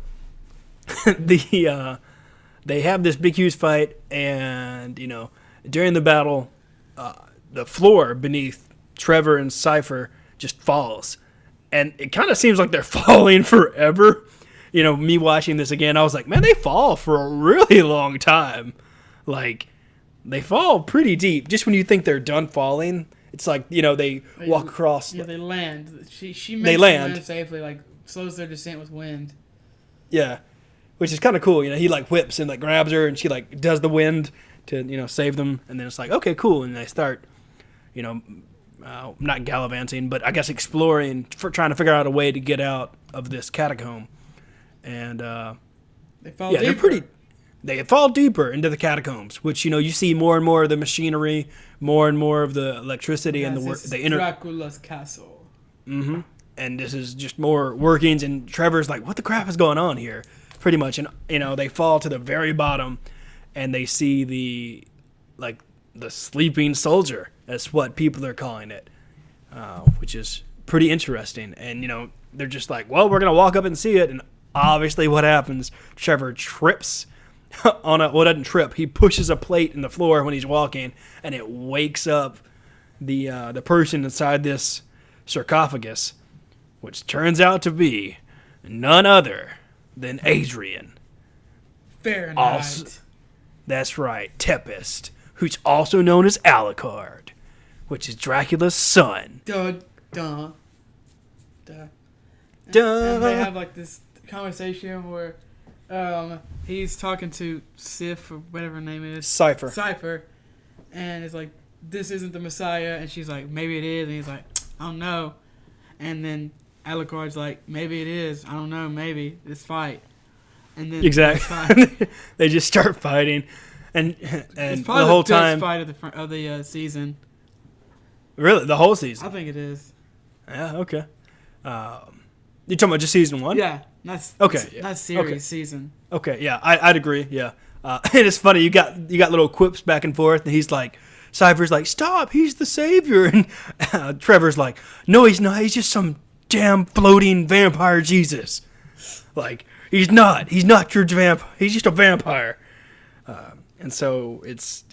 they have this big, huge fight. And, during the battle, the floor beneath Trevor and Cypher just falls. And it kind of seems like they're falling forever. Me watching this again, I was like, man, they fall for a really long time. Like, they fall pretty deep. Just when you think they're done falling, it's like, they walk across. Yeah, they land. She makes They them land. land safely, like, slows their descent with wind. Yeah, which is kind of cool. He like whips and like grabs her, and she like does the wind to save them. And then it's like, okay, cool. And they start, not gallivanting, but I guess exploring, trying to figure out a way to get out of this catacomb. And They fall Yeah, deeper. they're pretty. They fall deeper into the catacombs, which you see more and more of the machinery, more and more of the electricity, and the Dracula's castle. Mm-hmm. And this is just more workings, and Trevor's like, "What the crap is going on here?" Pretty much, and they fall to the very bottom, and they see the sleeping soldier. That's what people are calling it, which is pretty interesting. And they're just like, "Well, we're gonna walk up and see it," and obviously, what happens? Trevor trips doesn't trip. He pushes a plate in the floor when he's walking, and it wakes up the person inside this sarcophagus, which turns out to be none other than Adrian. Fahrenheit. That's right, Tempest, who's also known as Alucard, which is Dracula's son. Duh, duh, duh. Duh. And they have this conversation where he's talking to Sif or whatever her name is. Cypher. And it's like, this isn't the Messiah. And she's like, maybe it is. And he's like, I don't know. And then Alucard's like, maybe it is. I don't know. Maybe. Let's fight. And then exactly. They just start fighting. And it's probably the whole best time fight of the season. Really? The whole season? I think it is. Yeah, okay. You're talking about just season 1? Yeah. Not series, okay. season. Okay, yeah, I'd agree, yeah. And it's funny, you got little quips back and forth, and he's like, Cypher's like, stop, he's the savior. And Trevor's like, no, he's not, he's just some damn floating vampire Jesus. Like, he's not your vampire, he's just a vampire. And so it's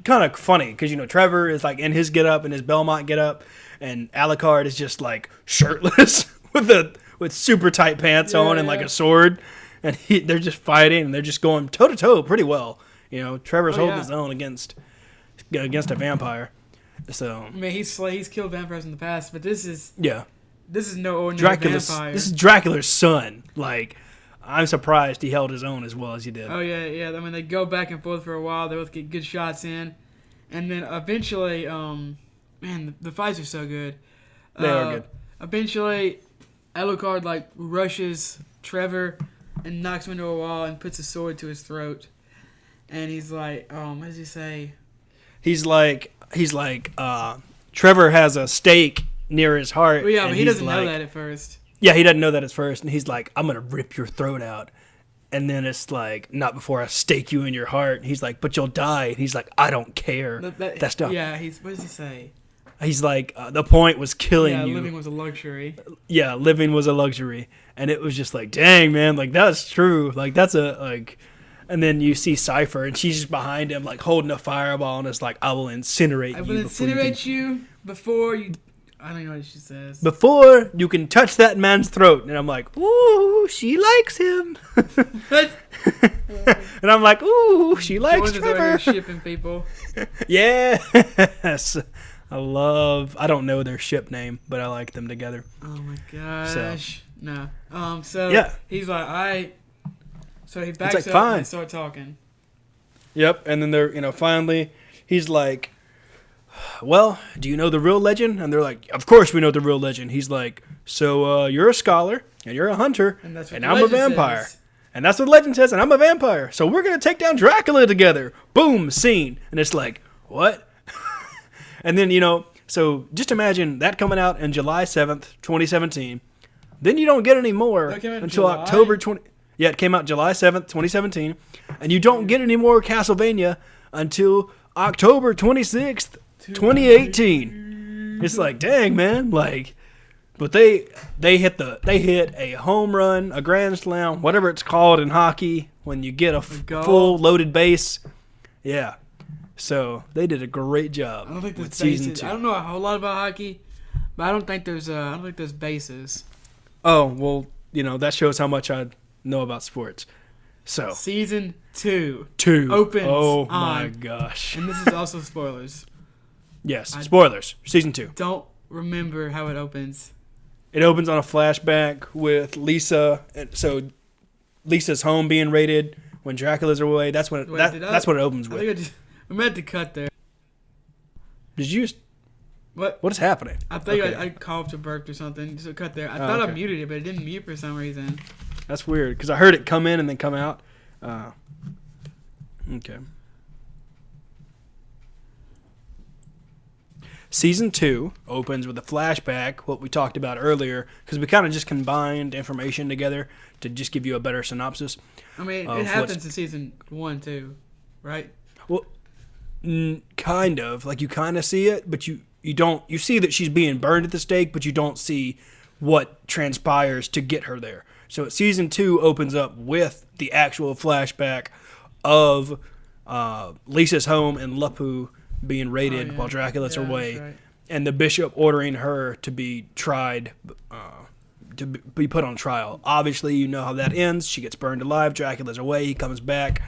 kind of funny, because, Trevor is like in his getup, in his Belmont getup, and Alucard is just like shirtless with super tight pants on and like a sword, and they're just fighting, and they're just going toe to toe pretty well. Trevor's holding his own against a vampire. So I mean, he's killed vampires in the past, but this is no ordinary vampire. This is Dracula's son. Like, I'm surprised he held his own as well as he did. Oh yeah. I mean, they go back and forth for a while. They both get good shots in, and then eventually, man, the fights are so good. They are good. Eventually, Alucard rushes Trevor and knocks him into a wall and puts a sword to his throat. And he's like, what does he say? He's like, Trevor has a stake near his heart. Well, yeah, but he doesn't know that at first. Yeah, he doesn't know that at first, and he's like, I'm gonna rip your throat out. And then it's like, not before I stake you in your heart. And he's like, but you'll die. And he's like, I don't care. That's not. Yeah, what does he say? He's like, the point was killing you. Yeah, living was a luxury. Yeah, living was a luxury. And it was just like, dang, man, that's true. That's and then you see Cypher, and she's just behind him, holding a fireball, and it's like, I will incinerate you. I will incinerate you before you... I don't know what she says. Before you can touch that man's throat. And I'm like, ooh, she likes him. And I'm like, ooh, she likes Trevor. Shipping people. Yes. I don't know their ship name, but I like them together. Oh my gosh. No. He's like, So he backs up fine. and they start talking. Yep, and then they're, finally, he's like, well, do you know the real legend? And they're like, of course we know the real legend. He's like, so you're a scholar, and you're a hunter, and I'm a vampire. Says. And that's what the legend says, and I'm a vampire. So we're going to take down Dracula together. Boom, scene. And it's like, what? And then, so just imagine that coming out on July 7th, 2017. Then you don't get any more until October 20... Yeah, it came out July 7th, 2017. And you don't get any more Castlevania until October 26th, 2018. It's like, dang, man. But they hit a home run, a grand slam, whatever it's called in hockey, when you get a full loaded base. Yeah. So they did a great job. I don't think with there's season bases. 2. I don't know a whole lot about hockey, but I don't think there's bases. Oh, well, that shows how much I know about sports. So season 2 opens. Oh my gosh! And this is also spoilers. Yes, spoilers. Season 2. Don't remember how it opens. It opens on a flashback with Lisa. So Lisa's home being raided when Dracula's away. That's what that's what it opens with. I think we meant to cut there. Did you? What is happening? I think I coughed or burped or something. So cut there. I thought I muted it, but it didn't mute for some reason. That's weird because I heard it come in and then come out. Okay. Season 2 opens with a flashback, what we talked about earlier, because we kind of just combined information together to just give you a better synopsis. I mean, it happens in season 1 too, right? Well, kind of. Like, you kind of see it, but you don't. You see that she's being burned at the stake, but you don't see what transpires to get her there. So season 2 opens up with the actual flashback of Lisa's home and Lapu being raided while Dracula's away, right. And the bishop ordering her to be tried, to be put on trial. Obviously, you know how that ends. She gets burned alive. Dracula's away. He comes back,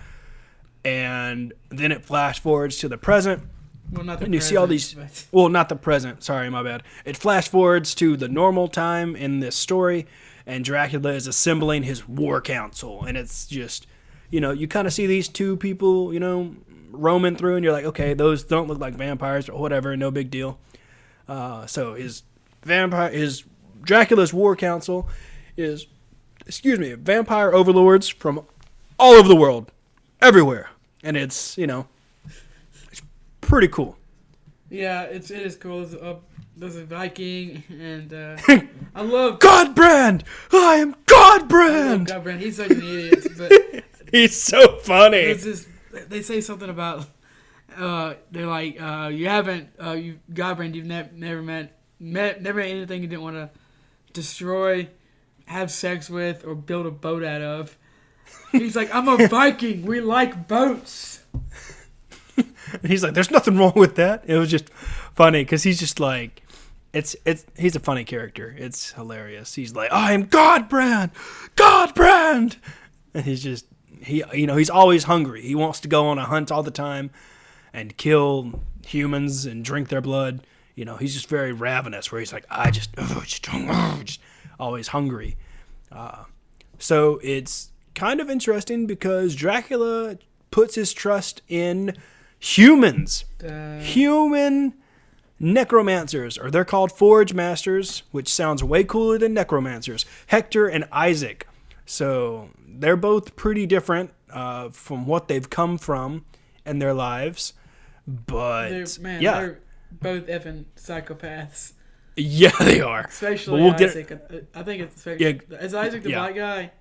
and then it flash forwards to the present. Well, not the and you present, see all these. Well, not the present. Sorry, my bad. It flash forwards to the normal time in this story, and Dracula is assembling his war council, and it's just, you kind of see these two people, roaming through, and you're like, okay, those don't look like vampires or whatever, no big deal. So his Dracula's war council is, vampire overlords from all over the world, everywhere, and it's it's pretty cool. Yeah, it is cool. There's a Viking, and I love Godbrand. I am Godbrand. Godbrand. He's such an idiot, but he's so funny. They say something about they're like Godbrand, you've never met anything you didn't want to destroy, have sex with, or build a boat out of. He's like, I'm a Viking. We like boats. He's like, there's nothing wrong with that. It was just funny because he's just like, he's a funny character. It's hilarious. He's like, I am Godbrand, and he's just. He's always hungry. He wants to go on a hunt all the time and kill humans and drink their blood. He's just very ravenous, where he's like, just always hungry. So it's kind of interesting because Dracula puts his trust in humans. Human necromancers, or they're called forge masters, which sounds way cooler than necromancers. Hector and Isaac. So they're both pretty different from what they've come from in their lives. But, they're both effing psychopaths. Yeah, they are. Especially Isaac. I think it's especially... Yeah, is Isaac the black guy?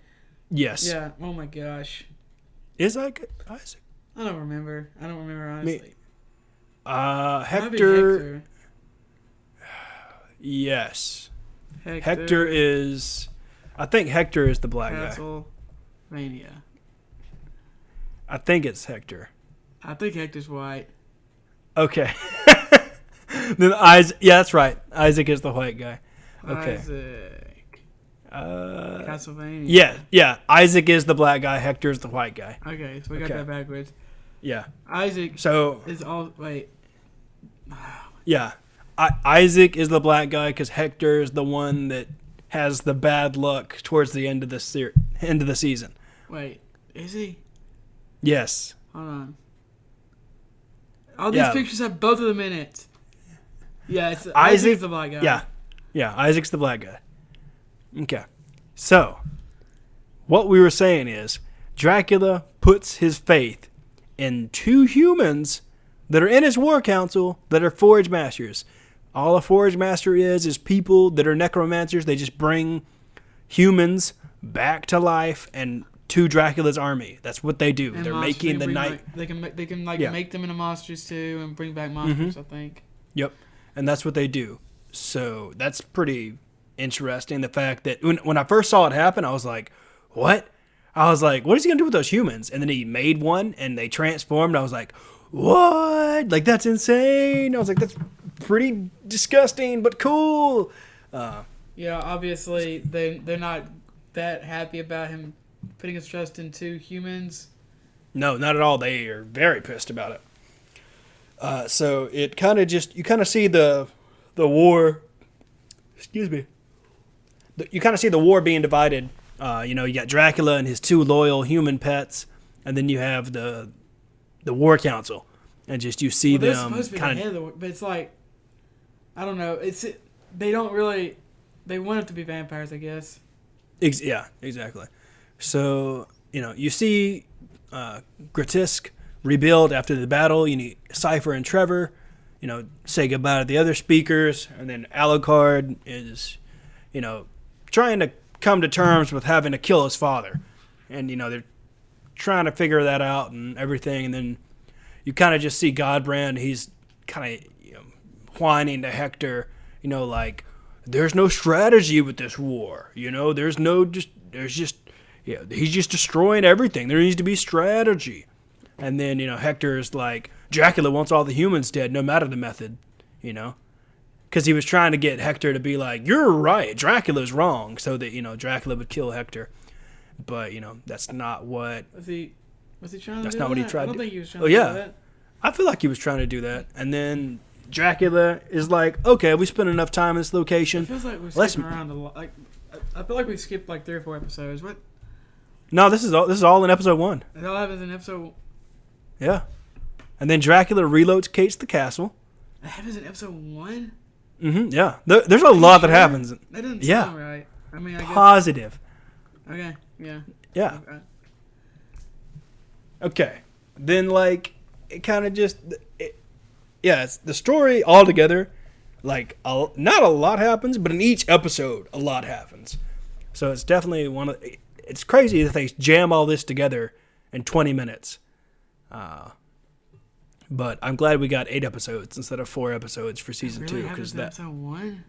Yes. Yeah, oh my gosh. Is Isaac? I don't remember, honestly. Hector... Yes. Hector is... I think Hector is the black guy. Castlevania. I think it's Hector. I think Hector's white. Okay. Then Isaac. Yeah, that's right. Isaac is the white guy. Okay. Isaac. Castlevania. Yeah. Isaac is the black guy. Hector is the white guy. Okay, so we got that backwards. Yeah. Isaac. Is all wait. Yeah. Isaac is the black guy because Hector is the one that has the bad luck towards the end of the end of the season. Wait, is he? Yes. Hold on. All these pictures have both of them in it. Yeah, Isaac's the black guy. Yeah, Isaac's the black guy. Okay. So, what we were saying is, Dracula puts his faith in two humans that are in his war council that are forge masters. All a forge master is people that are necromancers. They just bring humans back to life and to Dracula's army. That's what they do. And they're making the night. They can make them into monsters too and bring back monsters. Mm-hmm. I think. Yep, and that's what they do. So that's pretty interesting. The fact that when I first saw it happen, I was like, "What?" I was like, "What is he gonna do with those humans?" And then he made one, and they transformed. I was like, "What? Like that's insane!" I was like, "That's pretty disgusting, but cool." Yeah, obviously they're not that happy about him putting his trust into humans. No, not at all. They are very pissed about it. So it kind of you kind of see the war. Excuse me. You kind of see the war being divided. You got Dracula and his two loyal human pets, and then you have the war council, and just you see them supposed to be kind of. But it's like, I don't know. They don't really. They want it to be vampires, I guess. Yeah, exactly. So, you see Gratisk rebuild after the battle. You need Cypher and Trevor, say goodbye to the other speakers. And then Alucard is, trying to come to terms with having to kill his father. And, they're trying to figure that out and everything. And then you kind of just see Godbrand. He's kind of whining to Hector, like, there's no strategy with this war. He's just destroying everything. There needs to be strategy. And then, Hector's like, Dracula wants all the humans dead, no matter the method, because he was trying to get Hector to be like, you're right, Dracula's wrong, so that, Dracula would kill Hector. But, that's not what... Was he trying to that's do not what that? he tried I don't to think he was trying to do that. I feel like he was trying to do that. And then Dracula is like, okay, we spent enough time in this location. It feels like we're skipping around a lot. Like, I feel like we skipped like 3 or 4 episodes. What? No, this is all in episode 1. It all happens in episode... Yeah. And then Dracula relocates the castle. It happens in episode 1? Mm-hmm, yeah. There's a lot that happens. That doesn't sound right. I mean, I guess... Positive. Okay, yeah. Yeah. Okay. Then, like, it kind of just... it's the story altogether, like, not a lot happens, but in each episode, a lot happens. So it's definitely it's crazy that they jam all this together in 20 minutes. But I'm glad we got 8 episodes instead of 4 episodes for season 2. Because episode 1?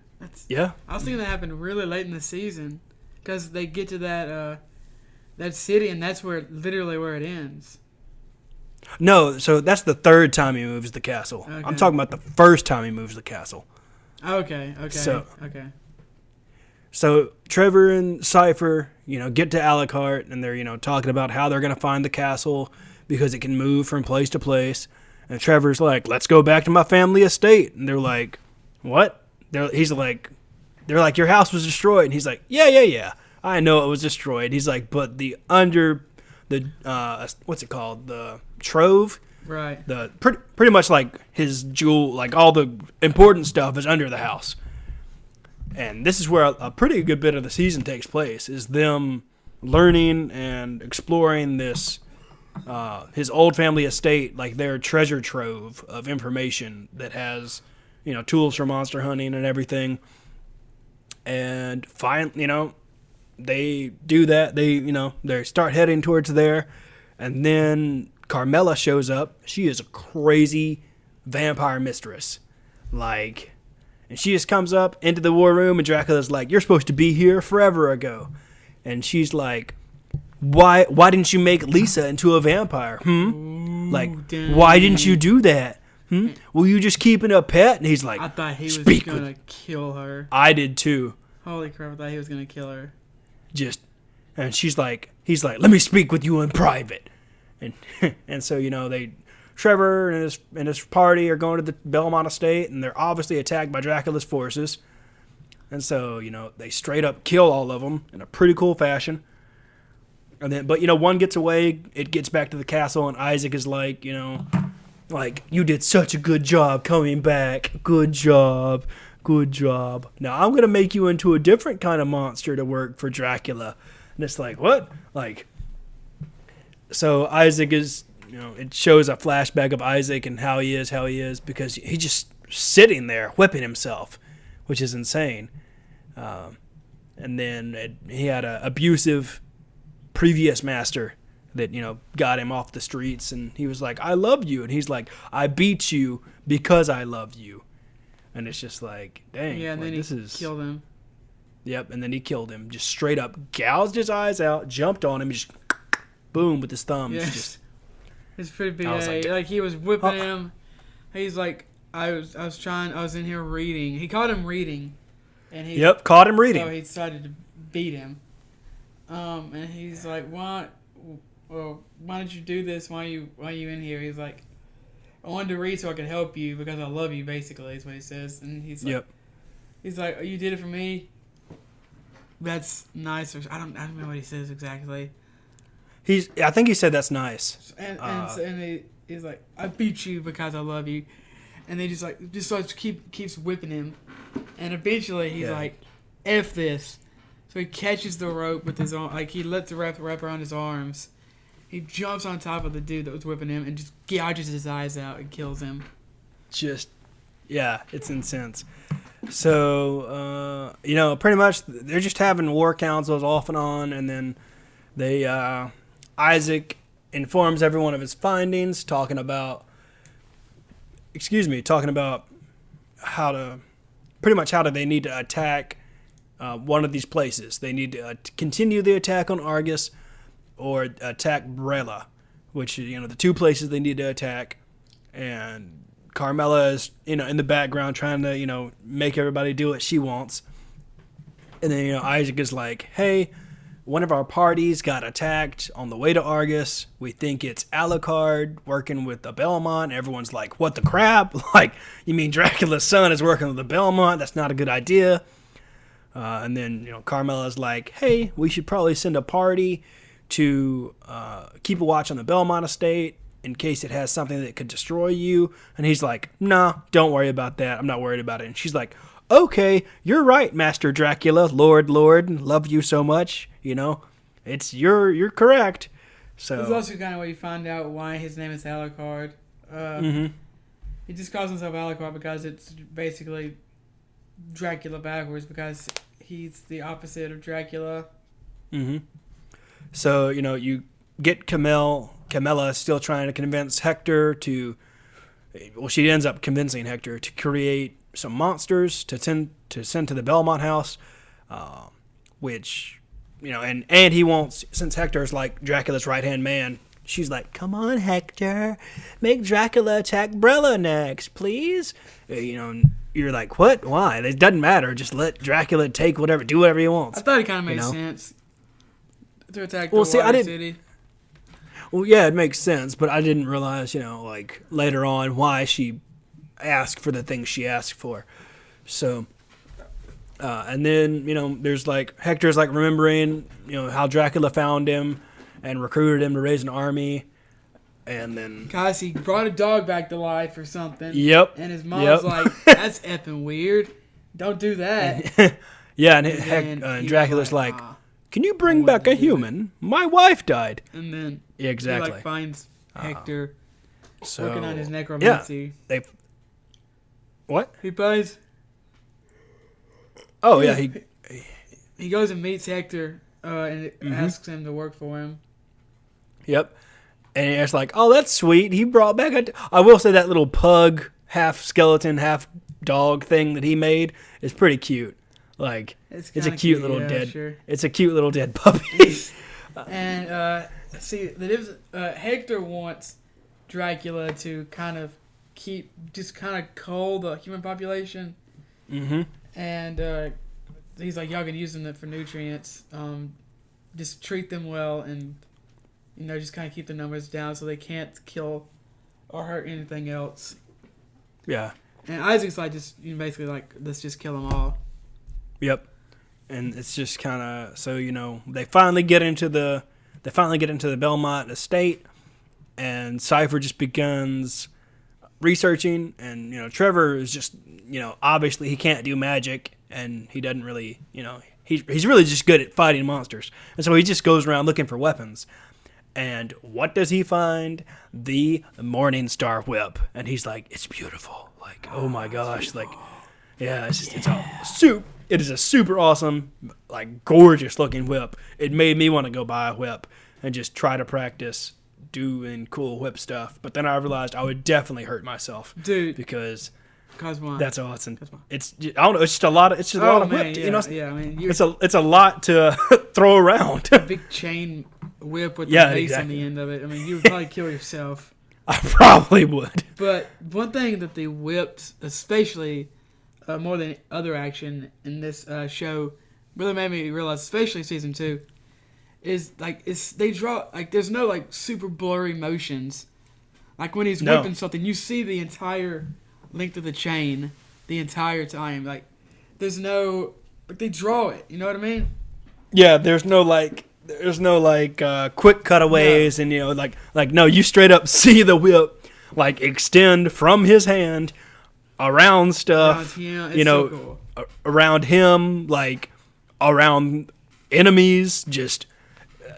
Yeah. I was thinking that happened really late in the season. Because they get to that city, and that's literally where it ends. No, so that's the 3rd time he moves the castle. Okay. I'm talking about the first time he moves the castle. Okay. So Trevor and Cypher, get to Alucard, and they're, talking about how they're going to find the castle because it can move from place to place. And Trevor's like, let's go back to my family estate. And they're like, what? They're like, your house was destroyed. And he's like, yeah. I know it was destroyed. He's like, but what's it called? The trove? Right. The pretty much like his jewel, like all the important stuff is under the house. And this is where a pretty good bit of the season takes place, is them learning and exploring this, his old family estate, like their treasure trove of information that has, tools for monster hunting and everything. And they do that. They start heading towards there. And then Carmela shows up. She is a crazy vampire mistress. And she just comes up into the war room, and Dracula's like, you're supposed to be here forever ago. And she's like, why didn't you make Lisa into a vampire? Ooh, damn. Why didn't you do that? Were you just keeping a pet? And he's like, I thought he was going to kill her. I did too. Holy crap, I thought he was going to kill her. And he's like, let me speak with you in private. And so, Trevor and his party are going to the Belmont estate, and they're obviously attacked by Dracula's forces. And so, they straight up kill all of them in a pretty cool fashion. And then, but one gets away, it gets back to the castle, and Isaac is like, you did such a good job coming back. Good job. Now I'm going to make you into a different kind of monster to work for Dracula. And it's like, what? So Isaac is, it shows a flashback of Isaac and how he is, because he's just sitting there whipping himself, which is insane. And then he had an abusive previous master that, got him off the streets, and he was like, I love you. And he's like, I beat you because I love you. And it's just like, dang. Yeah, and then he killed him. Yep, and then he killed him. Just straight up gouged his eyes out, jumped on him, just boom with his thumbs. Yes. It's pretty big. Like he was whipping him. He's like, I was in here reading. He caught him reading. And caught him reading. So he decided to beat him. And he's like, why did you do this? Why are you in here? He's like, I wanted to read so I could help you because I love you, basically, is what he says. And he's like, he's like, oh, you did it for me? That's nice. Or I don't know what he says exactly. I think he said that's nice. And he's like, I beat you because I love you. And they keeps whipping him. And eventually he's like, F this. So So he catches the rope with his arm, like he lets the rope wrap around his arms. He jumps on top of the dude that was whipping him and just gouges his eyes out and kills him. Yeah, it's intense. So, pretty much they're just having war councils off and on, and then Isaac informs everyone of his findings, talking about how do they need to attack one of these places. They need to continue the attack on Argus or attack Brella, which, the two places they need to attack. And Carmela is, in the background trying to, make everybody do what she wants. And then, Isaac is like, hey, one of our parties got attacked on the way to Argus. We think it's Alucard working with the Belmont. Everyone's like, what the crap? Like, you mean Dracula's son is working with the Belmont? That's not a good idea. And then, Carmela's like, hey, we should probably send a party to keep a watch on the Belmont estate in case it has something that could destroy you. And he's like, nah, don't worry about that. I'm not worried about it. And she's like, okay, you're right, Master Dracula, Lord, love you so much. You're correct. So it's also kind of where you find out why his name is Alucard. He just calls himself Alucard because it's basically Dracula backwards, because he's the opposite of Dracula. So, you get Camilla still trying to convince Hector she ends up convincing Hector to create some monsters to send to the Belmont house, which, and he wants, since Hector's like Dracula's right-hand man, she's like, come on, Hector, make Dracula attack Brella next, please. You're like, what? Why? It doesn't matter. Just let Dracula do whatever he wants. I thought it kind of made sense to attack the City. Well, yeah, it makes sense, but I didn't realize, later on why she asked for the things she asked for. So, and then, there's Hector's remembering, how Dracula found him and recruited him to raise an army. And then, guys, he brought a dog back to life or something. Yep. And his mom's like, that's effing weird. Don't do that. Yeah, and Dracula's like, can you bring back a human? My wife died. And then exactly. He finds Hector working on his necromancy. Yeah, what? He buys. Oh yeah, he goes and meets Hector and asks him to work for him. Yep. And it's like, oh, that's sweet. He brought back I will say that little pug, half skeleton, half dog thing that he made is pretty cute. It's a cute little dead. Sure. It's a cute little dead puppy. And see, Hector wants Dracula to kind of cull the human population. And he's like, y'all can use them for nutrients. Just treat them well, and just kind of keep the numbers down so they can't kill or hurt anything else. Yeah. And Isaac's basically let's just kill them all. Yep. And it's just kind of so they finally get into the Belmont estate, and Cypher just begins researching, and Trevor is just obviously he can't do magic, and he doesn't really he's really just good at fighting monsters, and so he just goes around looking for weapons. And what does he find? The Morning Star whip, and he's like, it's beautiful, oh my gosh, yeah, it is a super awesome, gorgeous looking whip. It made me want to go buy a whip and just try to practice doing cool whip stuff. But then I realized I would definitely hurt myself, dude, because Cosmo. That's awesome. Cosmo. It's I don't know. It's just a lot of whip. Yeah, it's a lot to throw around. A big chain whip with the mace on the end of it. You would probably kill yourself. I probably would. But one thing that they whipped, especially more than other action in this show, really made me realize, especially season 2, is they draw there's no super blurry motions. When he's whipping something, you see the entire length of the chain the entire time. There's no they draw it. You know what I mean? Yeah, there's no quick cutaways, and no, you straight up see the whip extend from his hand around stuff. Around him, so cool. Around him, around enemies, just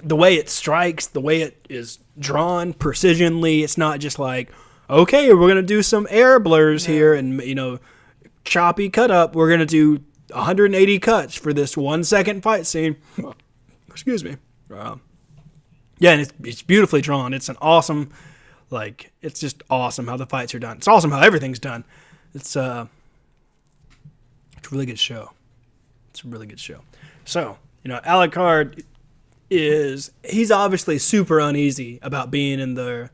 the way it strikes, the way it is drawn precisionally. It's not just like, okay, we're gonna do some air blurs here and choppy cut up. We're gonna do 180 cuts for this 1 second fight scene. Excuse me. Yeah, and it's beautifully drawn. It's an awesome, it's just awesome how the fights are done. It's awesome how everything's done. It's a really good show. It's a really good show. So, Alucard he's obviously super uneasy about being in their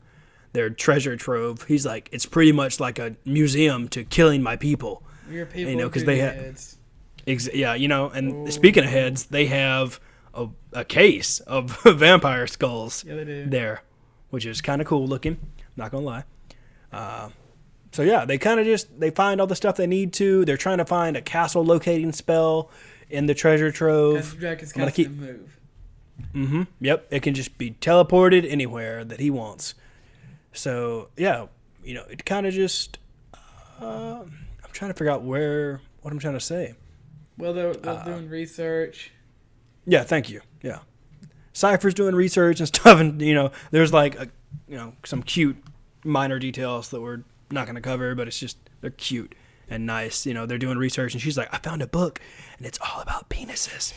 treasure trove. He's like, it's pretty much like a museum to killing my people. Your people, because they have heads. And speaking of heads, they have a case of vampire skulls there, which is kind of cool looking. Not gonna lie. So yeah, they kind of they find all the stuff they need to. They're trying to find a castle locating spell in the treasure trove. Dragon's castle can move. Mm-hmm. Yep, it can just be teleported anywhere that he wants. So yeah, it kind of just. I'm trying to figure out what I'm trying to say. Well, they're doing research. Yeah, thank you. Yeah, Cypher's doing research and stuff, and there's some cute minor details that we're not going to cover, but it's just they're cute and nice. They're doing research, and she's like, I found a book, and it's all about penises.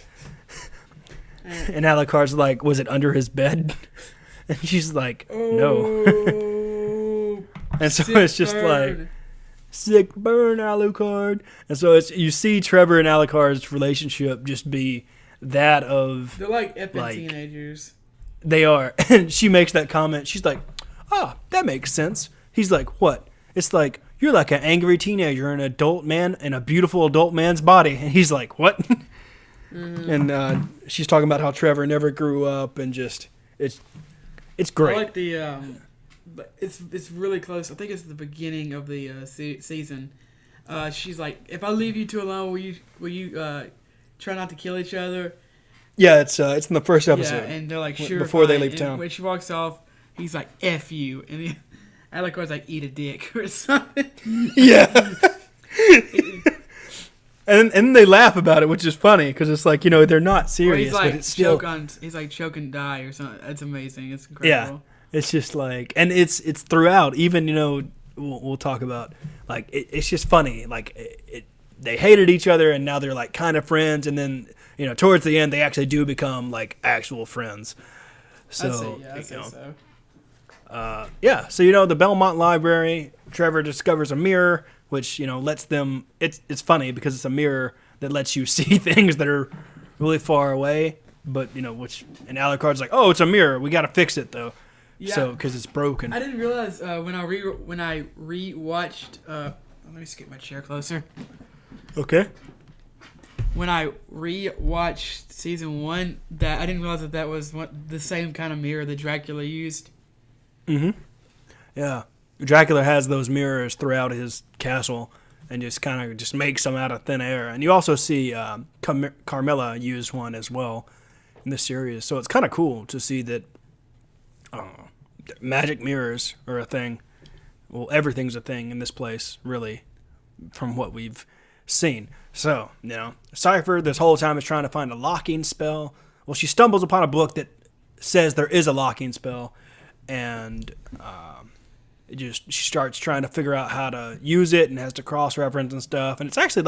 And Alucard's like, was it under his bed? And she's like, no. And so it's just like, sick burn, Alucard. And so you see Trevor and Alucard's relationship just be that of... They're like epic teenagers. They are. And she makes that comment. She's like, that makes sense. He's like, what? It's like, you're like an angry teenager, an adult man in a beautiful adult man's body. And he's like, what? Mm-hmm. And she's talking about how Trevor never grew up and just... It's great. I like the... It's really close. I think it's the beginning of the season. She's like, if I leave you two alone, will you try not to kill each other? Yeah, it's in the first episode. Yeah, and they're like, sure. Before they fine. leave and town. when she walks off, he's like, F you. And Alucard's like, eat a dick or something. Yeah. And they laugh about it, which is funny because it's like, they're not serious. He's like, but it's still... choke and die or something. It's amazing. It's incredible. Yeah. It's just like, and it's throughout. Even we'll talk about it's just funny. They hated each other, and now they're like kind of friends. And then towards the end, they actually do become like actual friends. So I'd say so. Yeah. So the Belmont Library. Trevor discovers a mirror, which lets them. It's funny because it's a mirror that lets you see things that are really far away. But which and Alucard's like, oh, it's a mirror. We got to fix it though. Yeah. So, because it's broken. I didn't realize when I rewatched. Let me just get my chair closer. Okay. When I rewatched season 1, that I didn't realize that was the same kind of mirror that Dracula used. Mm-hmm. Yeah, Dracula has those mirrors throughout his castle, and just kind of just makes them out of thin air. And you also see Carmilla use one as well in this series. So it's kind of cool to see that. Magic mirrors are a thing. Well, everything's a thing in this place, really, from what we've seen. So, Cypher this whole time is trying to find a locking spell. Well, she stumbles upon a book that says there is a locking spell, and she starts trying to figure out how to use it and has to cross-reference and stuff. And it's actually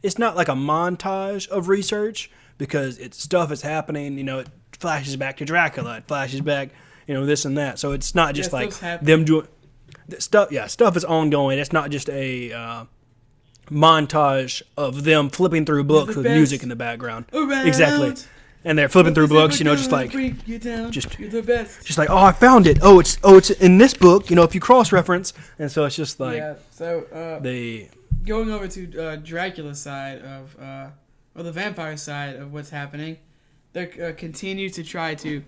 it's not like a montage of research because stuff is happening. It flashes back to Dracula. It flashes back... this and that. So it's not just them doing stuff. Yeah, stuff is ongoing. It's not just a montage of them flipping through books with music in the background. Around. Exactly. And they're flipping through books, just like, You're the best. Just like, oh, I found it. Oh, it's in this book. If you cross-reference, and so it's just like, yeah. So going over to Dracula's side of, or the vampire side of what's happening, they continue to try to.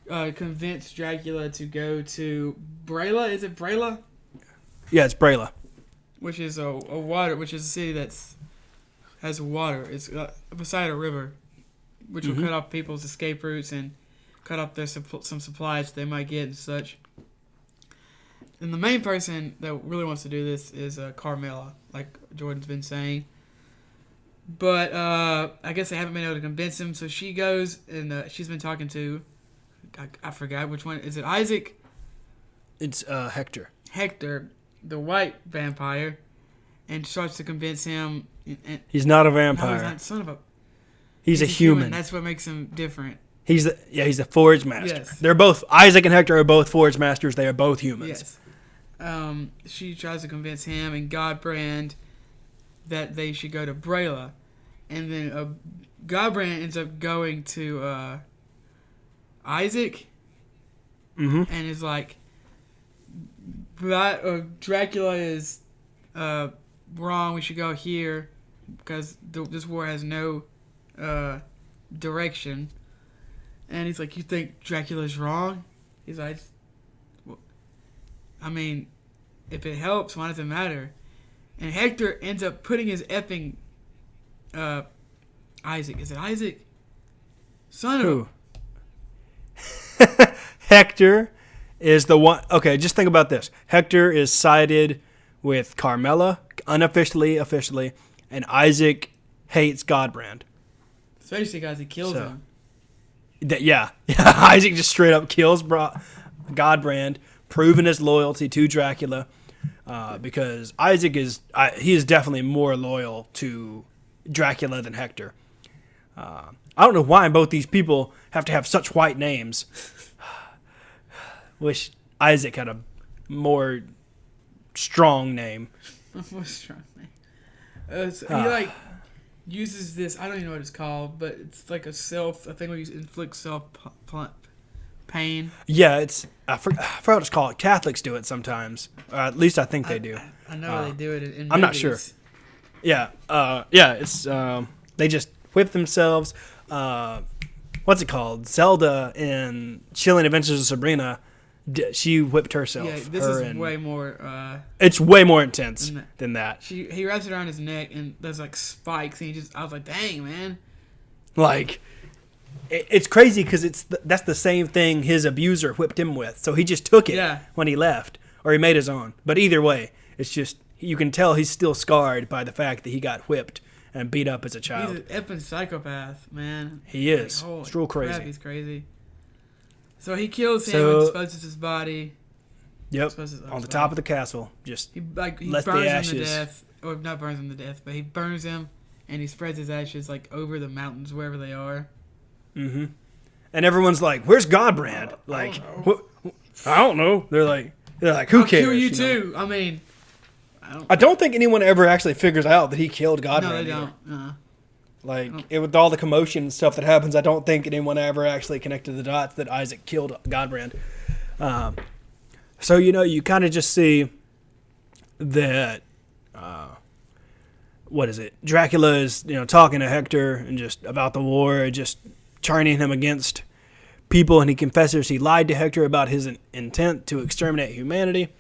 Convince Dracula to go to Brela. Is it Brela? Yeah, it's Brela. Which is a city has water. It's beside a river, which will cut off people's escape routes and cut off some supplies they might get and such. And the main person that really wants to do this is Carmilla, like Jordan's been saying. But I guess they haven't been able to convince him. So she goes and she's been talking to, I forgot which one. Is it Isaac? It's Hector. Hector, the white vampire, and starts to convince him. He's not a No, vampire. he's not. Son of a. He's a human. That's what makes him different. He's a forge master. Yes. They're both Isaac and Hector are both forge masters. They are both humans. Yes. She tries to convince him and Godbrand that they should go to Brayla, and then Godbrand ends up going to Isaac, Mm-hmm. and is like, Dracula is wrong. We should go here because this war has no direction. And he's like, you think Dracula's wrong? He's like, well, I mean, if it helps, why does it matter? And Hector ends up putting his effing Isaac. Is it Isaac? Son Who? Hector is the one. Okay, just think about this. Hector is sided with Carmela, unofficially, officially, and Isaac hates Godbrand. Especially guys, he kills him. Yeah. Isaac just straight up kills Godbrand, proving his loyalty to Dracula, because Isaac he is definitely more loyal to Dracula than Hector. I don't know why both these people have to have such white names. Wish Isaac had a more strong name. More strong name. He uses this. I don't even know what it's called, but it's like a thing where you inflict pain. Yeah, I forgot what it's called. Catholics do it sometimes. At least I think they do. I know they do it in movies. I'm not sure. Yeah, it's they just whip themselves. What's it called? Zelda in Chilling Adventures of Sabrina. She whipped herself. Yeah, this is way more. It's way more intense than that. He wraps it around his neck and there's like spikes, and I was like, dang, man. Like, it's crazy because that's the same thing his abuser whipped him with. So he just took it when he left, or he made his own. But either way, it's just you can tell he's still scarred by the fact that he got whipped and beat up as a child. He's an effing psychopath, man. He is. Like, it's real crazy. Crap, he's crazy. So he kills him and disposes his body. Yep. On the top of the castle, he burns him to death, or not burns him to death, but he burns him, and he spreads his ashes like over the mountains wherever they are. Mm-hmm. And everyone's like, "Where's Godbrand?" Like, I don't know. They're like, "Who cares?" I'll kill you too. I mean, I don't think anyone ever actually figures out that he killed Godbrand. No, they don't. With all the commotion and stuff that happens, I don't think anyone ever actually connected the dots that Isaac killed Godbrand. So, you kind of just see that, Dracula is, talking to Hector and just about the war, just turning him against people, and he confesses he lied to Hector about his intent to exterminate humanity.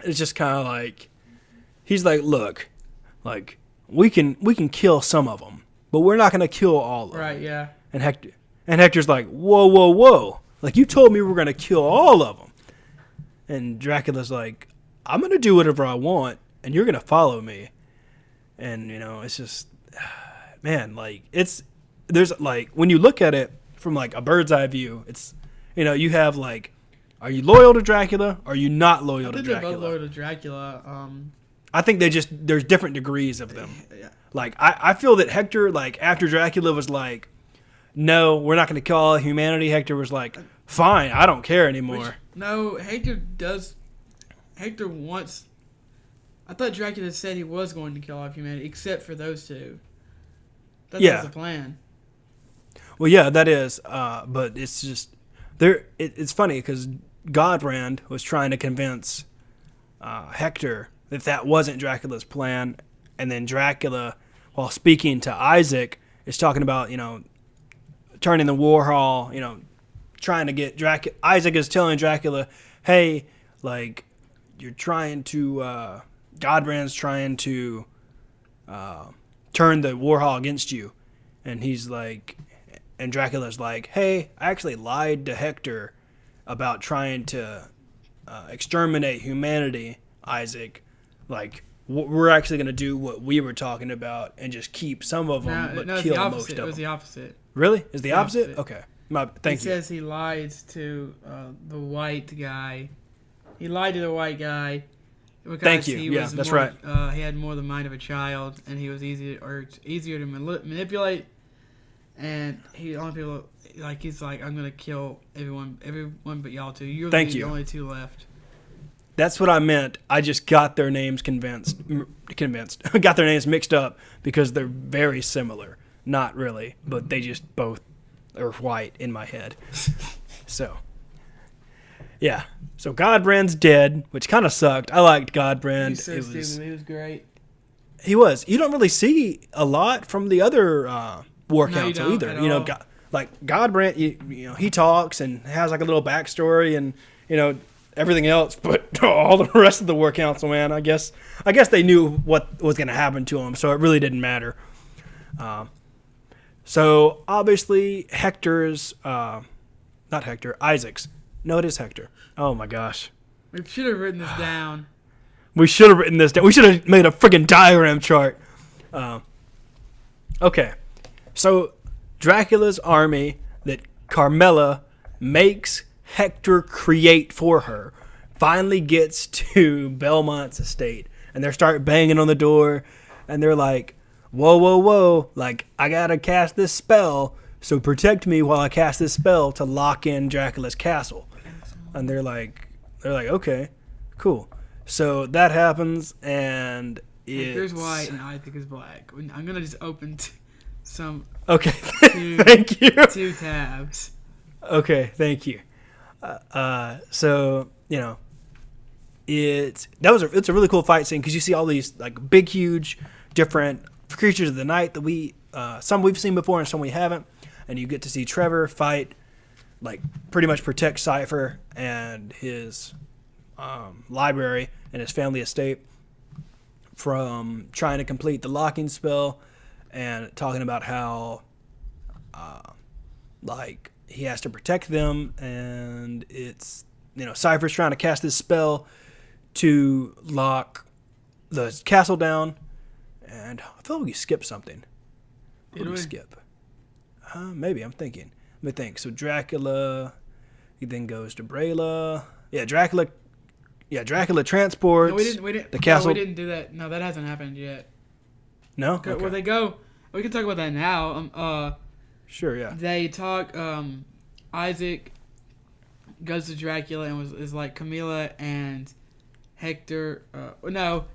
It's just kind of like, he's like, look, like, we can kill some of them, but we're not going to kill all of them. Right, yeah. And Hector's like, whoa. Like, you told me we were going to kill all of them. And Dracula's like, I'm going to do whatever I want, and you're going to follow me. And, it's just, man, like, there's, like, when you look at it from, like, a bird's eye view, it's, you have, like, are you loyal to Dracula? Or are you not loyal to Dracula? I think they're both loyal to Dracula. I think there's different degrees of them. Yeah. Like, I feel that Hector, like, after Dracula was like, no, we're not going to kill all humanity, Hector was like, fine, I don't care anymore. Hector wants, I thought Dracula said he was going to kill all of humanity, except for those two. That was the plan. Well, yeah, that is, but it's just, it's funny, because Godbrand was trying to convince Hector that wasn't Dracula's plan, and then Dracula, while speaking to Isaac, is talking about, turning the war hall, trying to get Dracula. Isaac is telling Dracula, hey, like, you're trying to, Godbrand's trying to turn the war hall against you. And he's like, and Dracula's like, hey, I actually lied to Hector about trying to exterminate humanity, Isaac. Like, we're actually going to do what we were talking about and just keep some of them, but kill most of them. It was the opposite. Really? Is the opposite? Okay. Thank you. He says he lied to the white guy. He lied to the white guy because Thank you. That's right. He had more the mind of a child, and he was easier to manipulate. And he only people he's like, I'm gonna kill everyone but y'all two. You're the only two left. That's what I meant. I just got their names got their names mixed up because they're very similar. Not really, but they just both are white in my head. So, yeah. So Godbrand's dead, which kind of sucked. I liked Godbrand. He's so stupid. He was great. He was. You don't really see a lot from the other War Council either. You know, Godbrand, you know, he talks and has like a little backstory and, you know, everything else, but all the rest of the War Council, man, I guess they knew what was going to happen to him, so it really didn't matter. So obviously Isaac's. No, it is Hector. Oh my gosh. We should have written this down. We should have made a freaking diagram chart. Okay. So Dracula's army that Carmilla makes Hector create for her finally gets to Belmont's estate, and they start banging on the door, and they're like, whoa, like, I gotta cast this spell, so protect me while I cast this spell to lock in Dracula's castle. And they're like, okay, cool. So that happens, and Hector's white and Isaac is black. I'm gonna just open some. Okay, thank you. 2 tabs. Okay, thank you. So you know, it's a really cool fight scene because you see all these like big, huge, different creatures of the night that some we've seen before and some we haven't, and you get to see Trevor fight, like pretty much protect Cypher and his library and his family estate from trying to complete the locking spell, and talking about how like he has to protect them, and it's, you know, Cypher's trying to cast this spell to lock the castle down, and I feel like we skipped something. What did we skip? Maybe I'm thinking. Let me think. So Dracula, he then goes to Brayla. Yeah, Dracula transports the castle. No, we didn't do that. No, that hasn't happened yet. No? Okay. Well, they go. We can talk about that now. Sure, yeah. They talk. Isaac goes to Dracula and is like, Camilla and Hector.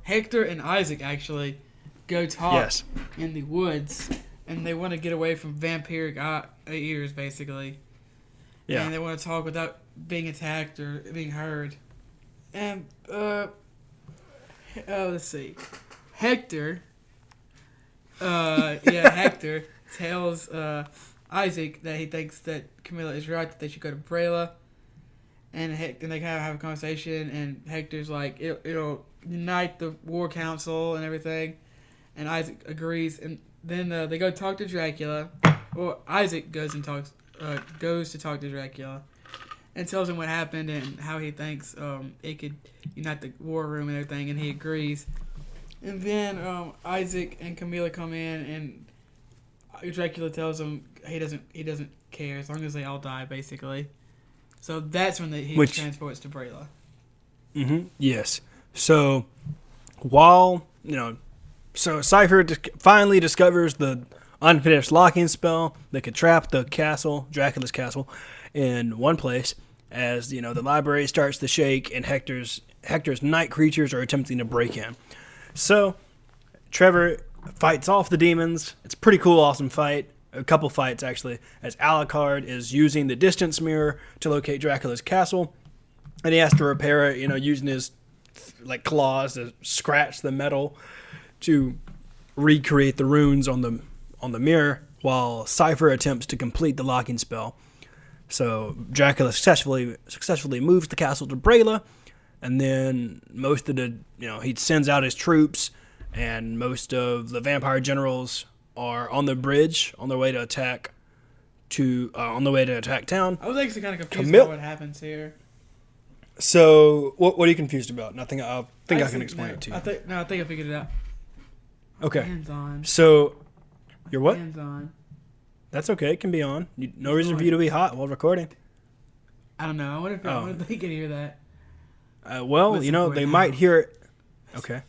Hector and Isaac actually go talk in the woods, and they want to get away from vampiric ears, basically. Yeah. And they want to talk without being attacked or being heard. And let's see, Hector. Hector tells Isaac that he thinks that Camilla is right, that they should go to Brayla, and they kind of have a conversation, and Hector's like, it'll unite the War Council and everything, and Isaac agrees, and then they go talk to Dracula. Well, Isaac goes to talk to Dracula, and tells him what happened and how he thinks it could unite the war room and everything, and he agrees. And then Isaac and Camilla come in, and Dracula tells him he doesn't care as long as they all die, basically. So that's when he transports to Brayla. Mm-hmm. Yes. So Cypher finally discovers the unfinished locking spell that could trap the castle, Dracula's castle, in one place. As you know, the library starts to shake, and Hector's night creatures are attempting to break in. So Trevor fights off the demons. It's a pretty cool, awesome fight. A couple fights, actually, as Alucard is using the distance mirror to locate Dracula's castle, and he has to repair it, using his claws to scratch the metal to recreate the runes on the mirror, while Cypher attempts to complete the locking spell. So Dracula successfully moves the castle to Brayla, and then he sends out his troops, and most of the vampire generals are on the bridge on their way to attack town. I was actually kind of confused about what happens here. So, what are you confused about? Nothing. I think I can explain it to you. I think I figured it out. Okay. Hands on. So, you're what? Hands on. That's okay. It can be on. No reason for you to be hot while recording. I don't know. I wonder if they can hear that. Well, Listen they might hear it. Okay.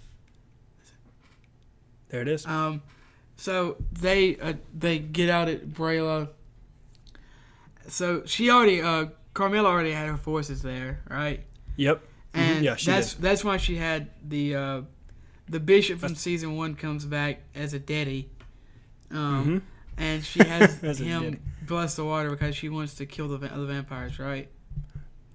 There it is. So they get out at Brayla. So she already, Carmilla already had her forces there, right? Yep. And Yeah, she did. that's why she had the bishop from season 1 comes back as a daddy. And she has him bless the water because she wants to kill the vampires, right?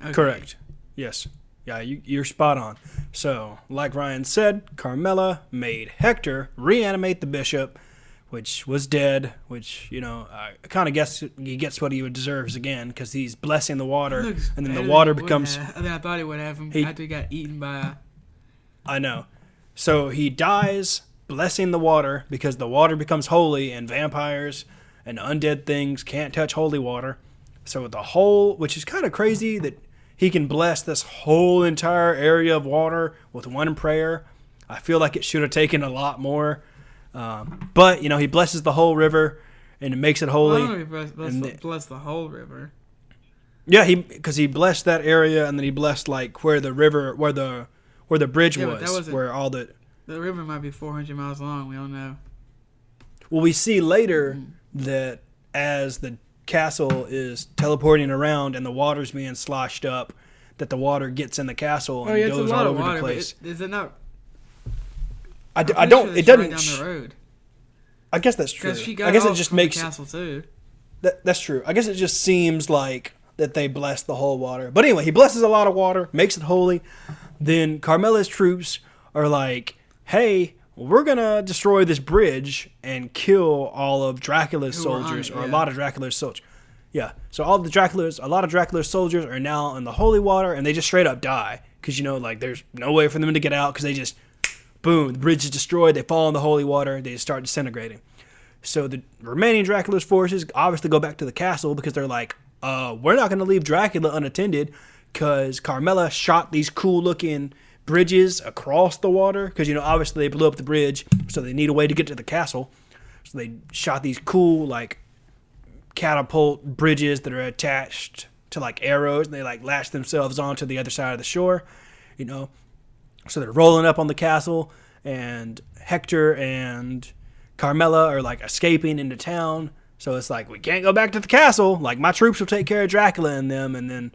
Okay. Correct. Yes. Yeah, you're spot on. So, like Ryan said, Carmilla made Hector reanimate the bishop, which was dead, which, I kind of guess he gets what he deserves again, because he's blessing the water, and then the water becomes... And then I thought it would have him after he got eaten by... I know. So he dies blessing the water, because the water becomes holy, and vampires and undead things can't touch holy water. So which is kind of crazy that he can bless this whole entire area of water with one prayer. I feel like it should have taken a lot more. But, he blesses the whole river, and it makes it holy. Well, I don't know if he blessed the whole river. Yeah, because he blessed that area, and then he blessed, where the river, where the bridge was, where all the... The river might be 400 miles long, we don't know. Well, we see later that as the castle is teleporting around and the water's being sloshed up, that the water gets in the castle and goes all over the place. Is it not? I don't. It doesn't. Right down the road. I guess that's true. I guess it just makes the castle too. That's true. I guess it just seems like that they bless the whole water. But anyway, he blesses a lot of water, makes it holy. Then Carmella's troops are like, "Hey, we're gonna destroy this bridge and kill all of Dracula's soldiers, or a lot of Dracula's soldiers." Yeah. So a lot of Dracula's soldiers are now in the holy water, and they just straight up die because there's no way for them to get out because they just, boom, the bridge is destroyed. They fall in the holy water. They just start disintegrating. So the remaining Dracula's forces obviously go back to the castle because they're like, we're not gonna leave Dracula unattended because Carmilla shot these cool looking bridges across the water because obviously they blew up the bridge, so they need a way to get to the castle. So they shot these cool catapult bridges that are attached to arrows, and they lash themselves onto the other side of the shore, So they're rolling up on the castle, and Hector and Carmilla are escaping into town. So it's we can't go back to the castle. My troops will take care of Dracula and them, and then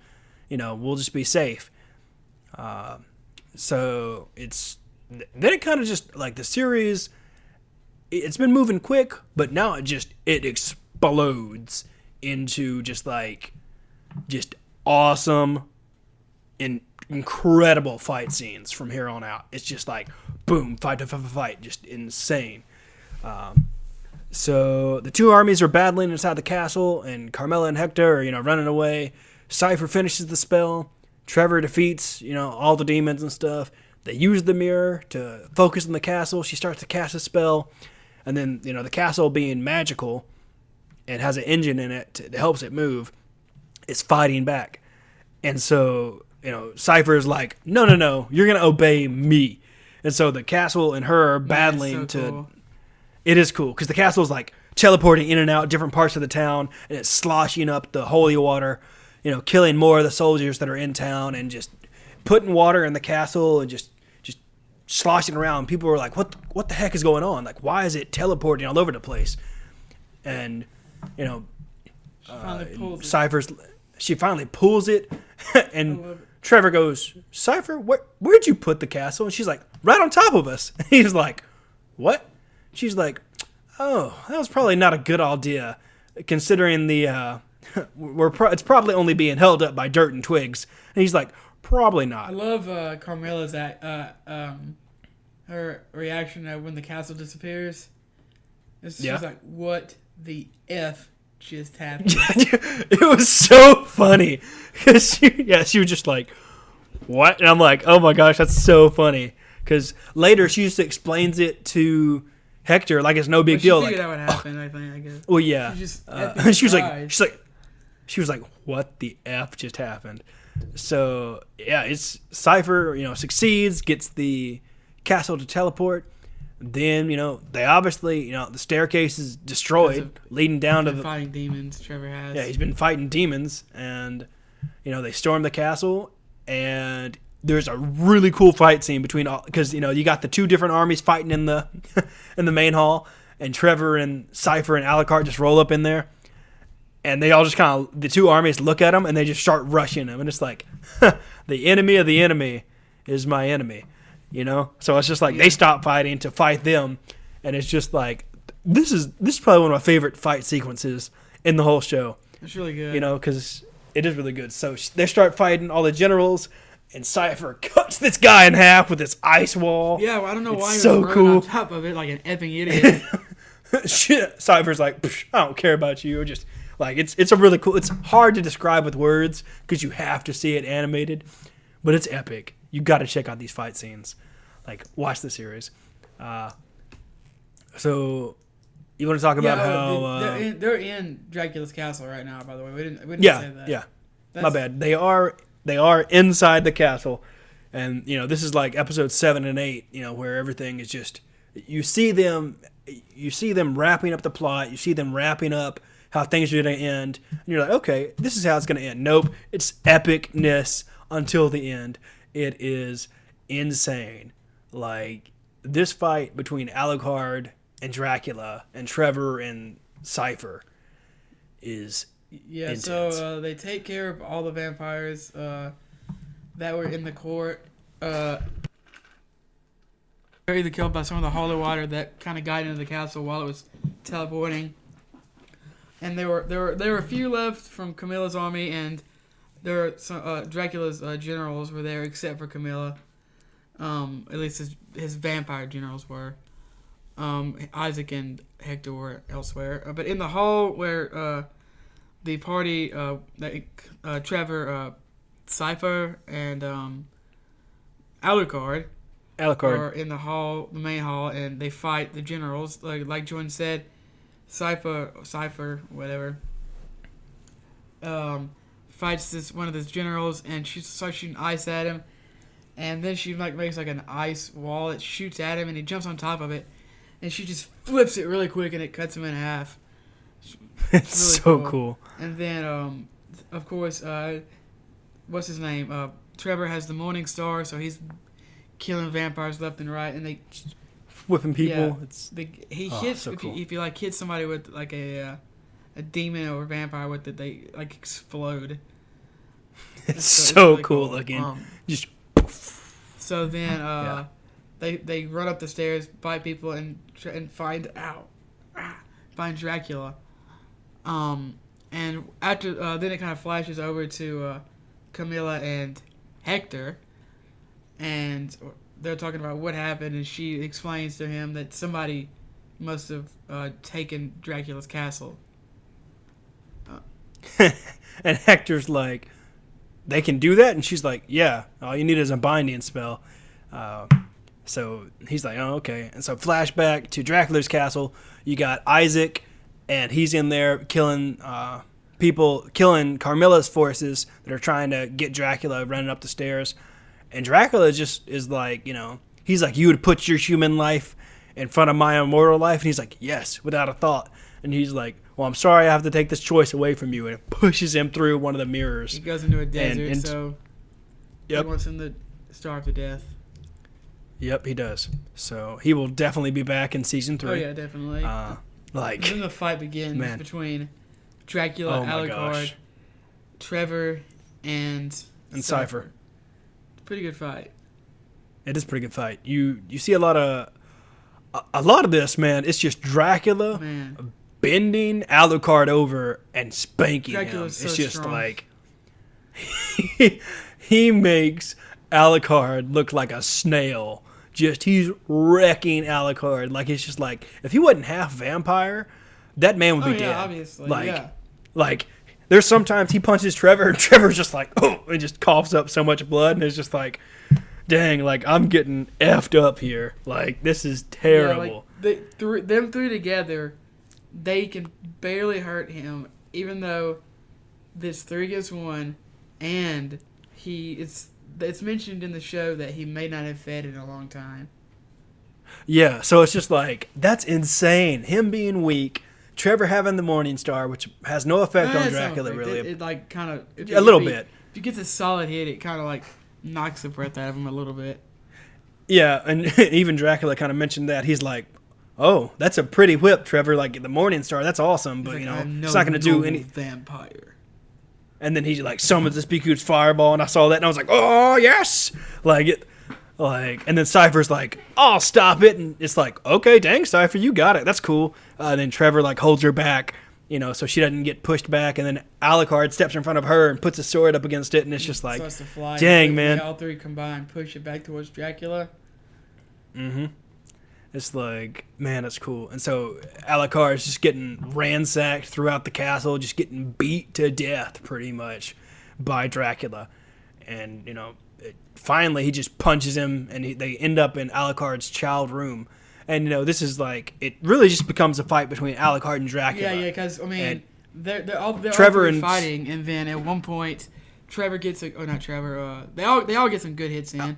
we'll just be safe. So then it kind of just the series, it's been moving quick, but now it explodes into just awesome and incredible fight scenes from here on out. It's just boom, fight, just insane. So the two armies are battling inside the castle, and Carmilla and Hector are running away. Cypher finishes the spell. Trevor defeats, all the demons and stuff. They use the mirror to focus on the castle. She starts to cast a spell. And then, the castle being magical and has an engine in it that helps it move, is fighting back. And so, Cypher's no, you're going to obey me. And so the castle and her are battling cool. It is cool, because the castle's teleporting in and out different parts of the town, and it's sloshing up the holy water, killing more of the soldiers that are in town, and just putting water in the castle and just sloshing around. People were like, what the heck is going on? Why is it teleporting all over the place? And, she finally pulls it, and Trevor goes, Cypher, where'd you put the castle? And she's like, right on top of us. And he's like, what? She's like, oh, that was probably not a good idea, considering the... it's probably only being held up by dirt and twigs. And he's like, probably not. I love Carmella's her reaction when the castle disappears. She's like, what the F just happened? It was so funny. Because she was just like, what? And I'm like, oh my gosh, that's so funny. Because later she just explains it to Hector it's no big deal. She figured that would happen, I guess. Well, yeah. She was she was like, what the F just happened? So yeah, it's Cypher. Succeeds, gets the castle to teleport. Then they obviously the staircase is destroyed, leading down to the fighting demons. Trevor has. Yeah, he's been fighting demons, and they storm the castle, and there's a really cool fight scene between all because you got the two different armies fighting in the in the main hall, and Trevor and Cypher and Alucard just roll up in there, and they all just kind of the two armies look at them and they just start rushing him, and it's like the enemy of the enemy is my enemy. So it's just like they stop fighting to fight them, and it's just like this is probably one of my favorite fight sequences in the whole show. It's really good. Because it is really good. So they start fighting all the generals, and Cypher cuts this guy in half with this ice wall. Yeah, well, I don't know why he was so running cool on top of it like an effing idiot. Shit, Cypher's like, I don't care about you. Or just like it's a really cool. It's hard to describe with words because you have to see it animated, but it's epic. You got to check out these fight scenes. Like, watch the series. So, you want to talk about how they're in Dracula's castle right now? By the way, we didn't say that. Yeah. My bad. They are inside the castle, and this is like episode 7 and 8. Where everything is just you see them wrapping up the plot. You see them wrapping up how things are going to end, and you're like, okay, this is how it's going to end. Nope, it's epicness until the end. It is insane. Like, this fight between Alucard and Dracula and Trevor and Cypher is intense. So they take care of all the vampires that were in the court. They're either killed by some of the holy water that kind of got into the castle while it was teleporting. And there were a few left from Camilla's army, and there were some Dracula's generals were there except for Camilla. At least his vampire generals were. Isaac and Hector were elsewhere. But in the hall where the party, Trevor, Cypher, and Alucard are in the hall, the main hall, and they fight the generals. Like Jordan said, Cypher, whatever, fights one of the generals, and she starts shooting ice at him. And then she makes like an ice wall that shoots at him, and he jumps on top of it, and she just flips it really quick, and it cuts him in half. It's really so cool. And then, of course, what's his name? Trevor has the Morning Star, so he's killing vampires left and right, and they whipping people. Yeah, he hits so cool. If you like hit somebody with like a demon or a vampire with it, they like explode. It's so really cool looking. Just. So then they run up the stairs, fight people, and find Dracula. And after then it kind of flashes over to Camilla and Hector, and they're talking about what happened, and she explains to him that somebody must have taken Dracula's castle. And Hector's like, they can do that? And she's like, yeah, all you need is a binding spell. So he's like, oh, okay. And so flashback to Dracula's castle. You got Isaac, and he's in there killing people, killing Carmilla's forces that are trying to get Dracula running up the stairs. And Dracula just is like, he's like, you would put your human life in front of my immortal life? And he's like, yes, without a thought. And he's like, well, I'm sorry I have to take this choice away from you. And it pushes him through one of the mirrors. He goes into a desert, so he wants him to starve to death. Yep, he does. So he will definitely be back in season 3. Oh, yeah, definitely. Then the fight begins between Dracula, Alucard, Trevor, and Cypher. Pretty good fight. It is a pretty good fight. You see a lot of this, man. It's just Dracula bending Alucard over and spanking Dracula's him. It's so just strong. like he makes Alucard look like a snail. Just he's wrecking Alucard. Like it's just like if he wasn't half vampire, that man would be dead. Obviously. Like there's sometimes he punches Trevor and Trevor's just like, oh, and just coughs up so much blood, and it's just like, dang, like I'm getting effed up here. Like this is terrible. Yeah, like them three together, they can barely hurt him, even though this 3 against 1, and it's mentioned in the show that he may not have fed in a long time. Yeah, so it's just like, that's insane. Him being weak, Trevor having the Morning Star, which has no effect on Dracula, really. It like kind of a little bit. If he gets a solid hit, it kind of like knocks the breath out of him a little bit. Yeah, and even Dracula kind of mentioned that. He's like, "Oh, that's a pretty whip, Trevor. Like the Morning Star, that's awesome, but He's like, it's not going to do any vampire." And then he like summons this big huge fireball, and I saw that, and I was like, "Oh yes!" And then Cypher's like, "I'll stop it," and it's like, "Okay, dang, Cypher, you got it. That's cool." And then Trevor like holds her back, so she doesn't get pushed back, and then Alucard steps in front of her and puts his sword up against it, and it's just like, starts to fly. Dang, man. All three combine, push it back towards Dracula. Mm-hmm. It's like, man, that's cool. And so Alucard is just getting ransacked throughout the castle, just getting beat to death pretty much by Dracula. And, finally he just punches him, and they end up in Alucard's child room. And, this is like, it really just becomes a fight between Alucard and Dracula. Yeah, because, they're Trevor all fighting, and then at one point, Trevor gets they all get some good hits in.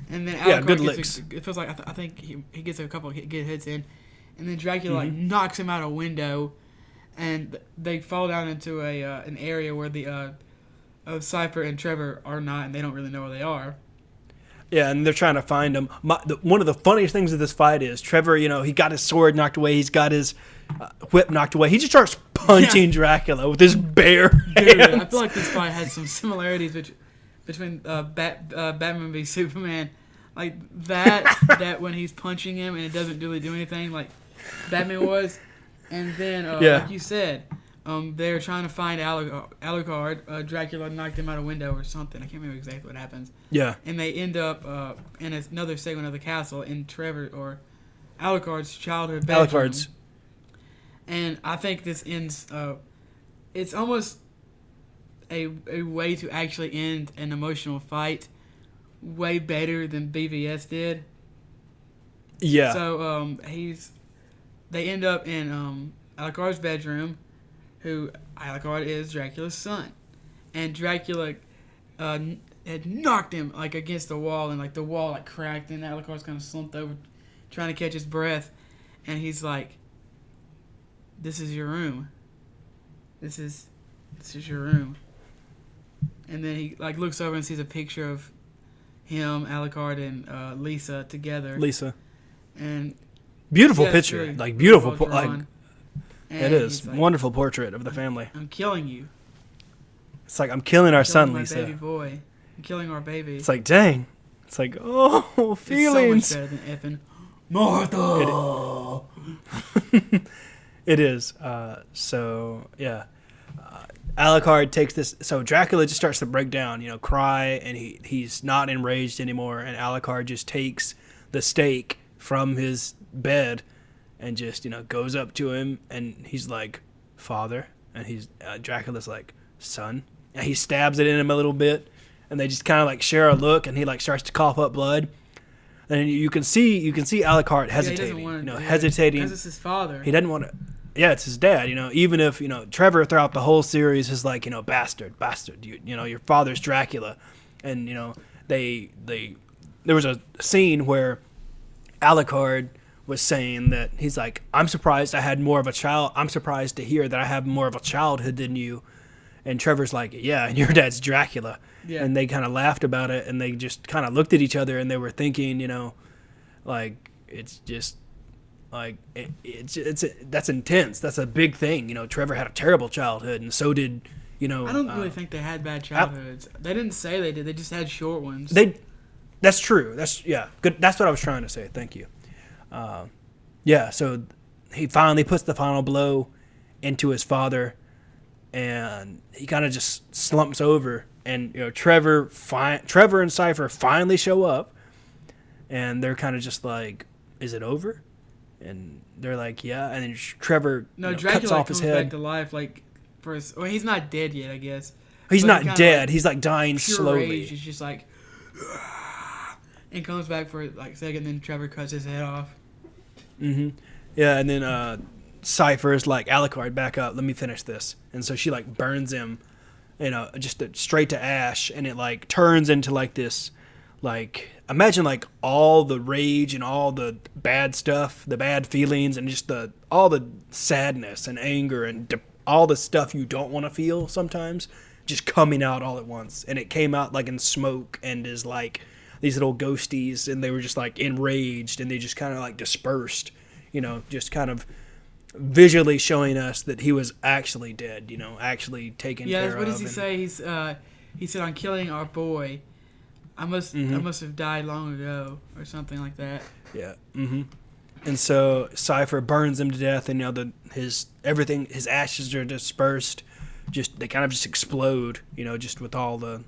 And then Alucard good licks. It feels like I think he gets a couple good hits in, and then Dracula knocks him out a window, and they fall down into an area where the Cypher and Trevor are not, and they don't really know where they are. Yeah, and they're trying to find him. One of the funniest things of this fight is Trevor. He got his sword knocked away. He's got his whip knocked away. He just starts punching Dracula with his bare hands. Dude, I feel like this fight has some similarities between Batman v Superman, like that when he's punching him and it doesn't really do anything like Batman was, and then like you said, they're trying to find Alucard. Dracula knocked him out a window or something. I can't remember exactly what happens. Yeah, and they end up in another segment of the castle in Trevor or Alucard's childhood bedroom. And I think this ends. It's almost a way to actually end an emotional fight way better than BVS did. Yeah. So they end up in Alucard's bedroom, who Alucard is Dracula's son, and Dracula had knocked him like against the wall, and like the wall like cracked, and Alucard's kind of slumped over, trying to catch his breath, and he's like, "This is your room. This is your room." And then he like looks over and sees a picture of him, Alucard, and Lisa together. Lisa. And beautiful picture, really like beautiful. it is like, wonderful portrait of the family. I'm killing you. It's like, I'm killing our son, my Lisa. Baby boy. I'm killing our baby. It's like, dang. It's like, oh, feelings. It's so much better than effing Martha. It is. So yeah. Alucard takes this. So Dracula just starts to break down, cry, and he's not enraged anymore. And Alucard just takes the stake from his bed and just goes up to him, and he's like, "Father," and Dracula's like, "Son," and he stabs it in him a little bit, and they just kind of like share a look, and he like starts to cough up blood. And you can see Alucard hesitating, hesitating. Because it's his father. He doesn't want to. Yeah, it's his dad. Even if Trevor throughout the whole series is like, bastard. Your father's Dracula, and there was a scene where Alucard was saying that he's like, I'm surprised I had more of a child. I'm surprised to hear that I have more of a childhood than you. And Trevor's like, yeah, and your dad's Dracula. Yeah. And they kind of laughed about it, and they just kind of looked at each other, and they were thinking, like, it's just. Like that's intense. That's a big thing. Trevor had a terrible childhood, and so did I don't really think they had bad childhoods. They didn't say they did. They just had short ones. That's true. That's good. That's what I was trying to say. Thank you. So he finally puts the final blow into his father, and he kind of just slumps over. And Trevor and Cypher finally show up, and they're kind of just like, "Is it over?" And they're like, "Yeah." And then Trevor cuts off his head. Back to life, like he's not dead yet, I guess. He's not dead. He's like dying slowly. Rage. He's just like, and comes back for like a second. Then Trevor cuts his head off. Mm-hmm. Yeah, and then Cypher is like, "Alucard, back up. Let me finish this." And so she like burns him just straight to ash, and it like turns into like this, like imagine like all the rage and all the bad stuff, the bad feelings, and just all the sadness and anger and all the stuff you don't want to feel sometimes, just coming out all at once. And it came out like in smoke and is like these little ghosties, and they were just like enraged, and they just kind of like dispersed, just kind of visually showing us that he was actually dead, actually taken care of. Yeah, what does he say? He said, "On killing our boy, I must have died long ago," or something like that. Yeah. Mm-hmm. And so Cypher burns him to death, and his ashes are dispersed. They kind of just explode, just with all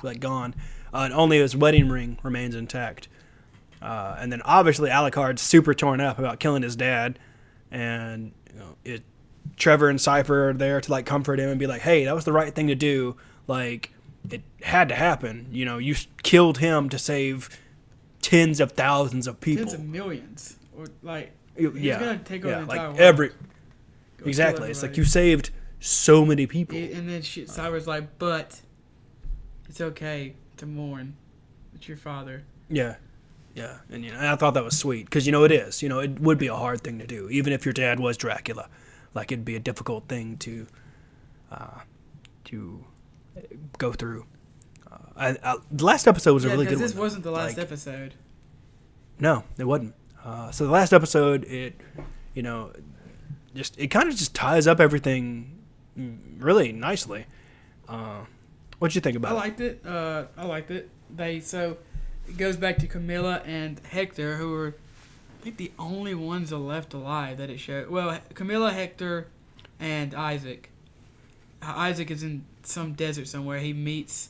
like gone. And only his wedding ring remains intact. And then obviously Alucard's super torn up about killing his dad. And Trevor and Cypher are there to like comfort him and be like, "Hey, that was the right thing to do. Like, it had to happen. You killed him to save tens of thousands of people, tens of millions, or like he's gonna take over the entire world. Exactly. It's like you saved so many people." And then Cypher's like, "But it's okay to mourn. It's your father." Yeah. Yeah, and I thought that was sweet because it is. It would be a hard thing to do, even if your dad was Dracula. Like it'd be a difficult thing to go through. The last episode was a really good one. This wasn't the last episode. No, it wasn't. So the last episode, it kind of just ties up everything really nicely. What'd you think about it? I liked it. It goes back to Camilla and Hector, who were, I think, the only ones left alive that it showed. Well, Camilla, Hector, and Isaac. Isaac is in some desert somewhere. He meets...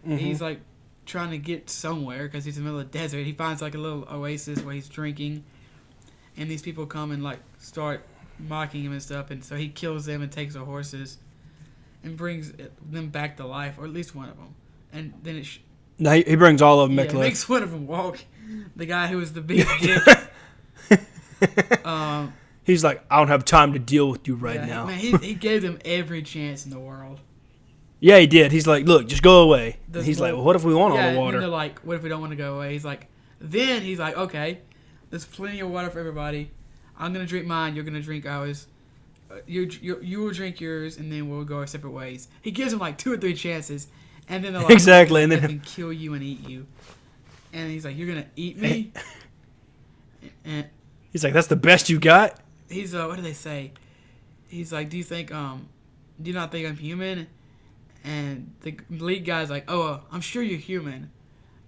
Mm-hmm. He's, like, trying to get somewhere because he's in the middle of the desert. He finds, like, a little oasis where he's drinking. And these people come and, like, start mocking him and stuff. And so he kills them and takes their horses and brings them back to life, or at least one of them. And then it... No, he brings all of them back to life. Makes one of them walk. The guy who was the big dick. He's like, "I don't have time to deal with you right now." Man, he gave them every chance in the world. Yeah, he did. He's like, "Look, just go away." He's like, "Well, what if we want all the water?" And they're like, "What if we don't want to go away?" He's like, "Okay, there's plenty of water for everybody. I'm going to drink mine. You're going to drink ours. You will drink yours, and then we'll go our separate ways." He gives them like 2 or 3 chances. And then they're like, exactly, and then kill you and eat you. And he's like, "You're gonna eat me?" And he's like, "That's the best you got?" He's what do they say? He's like, do you not think I'm human?" And the lead guy's like, "Oh, I'm sure you're human.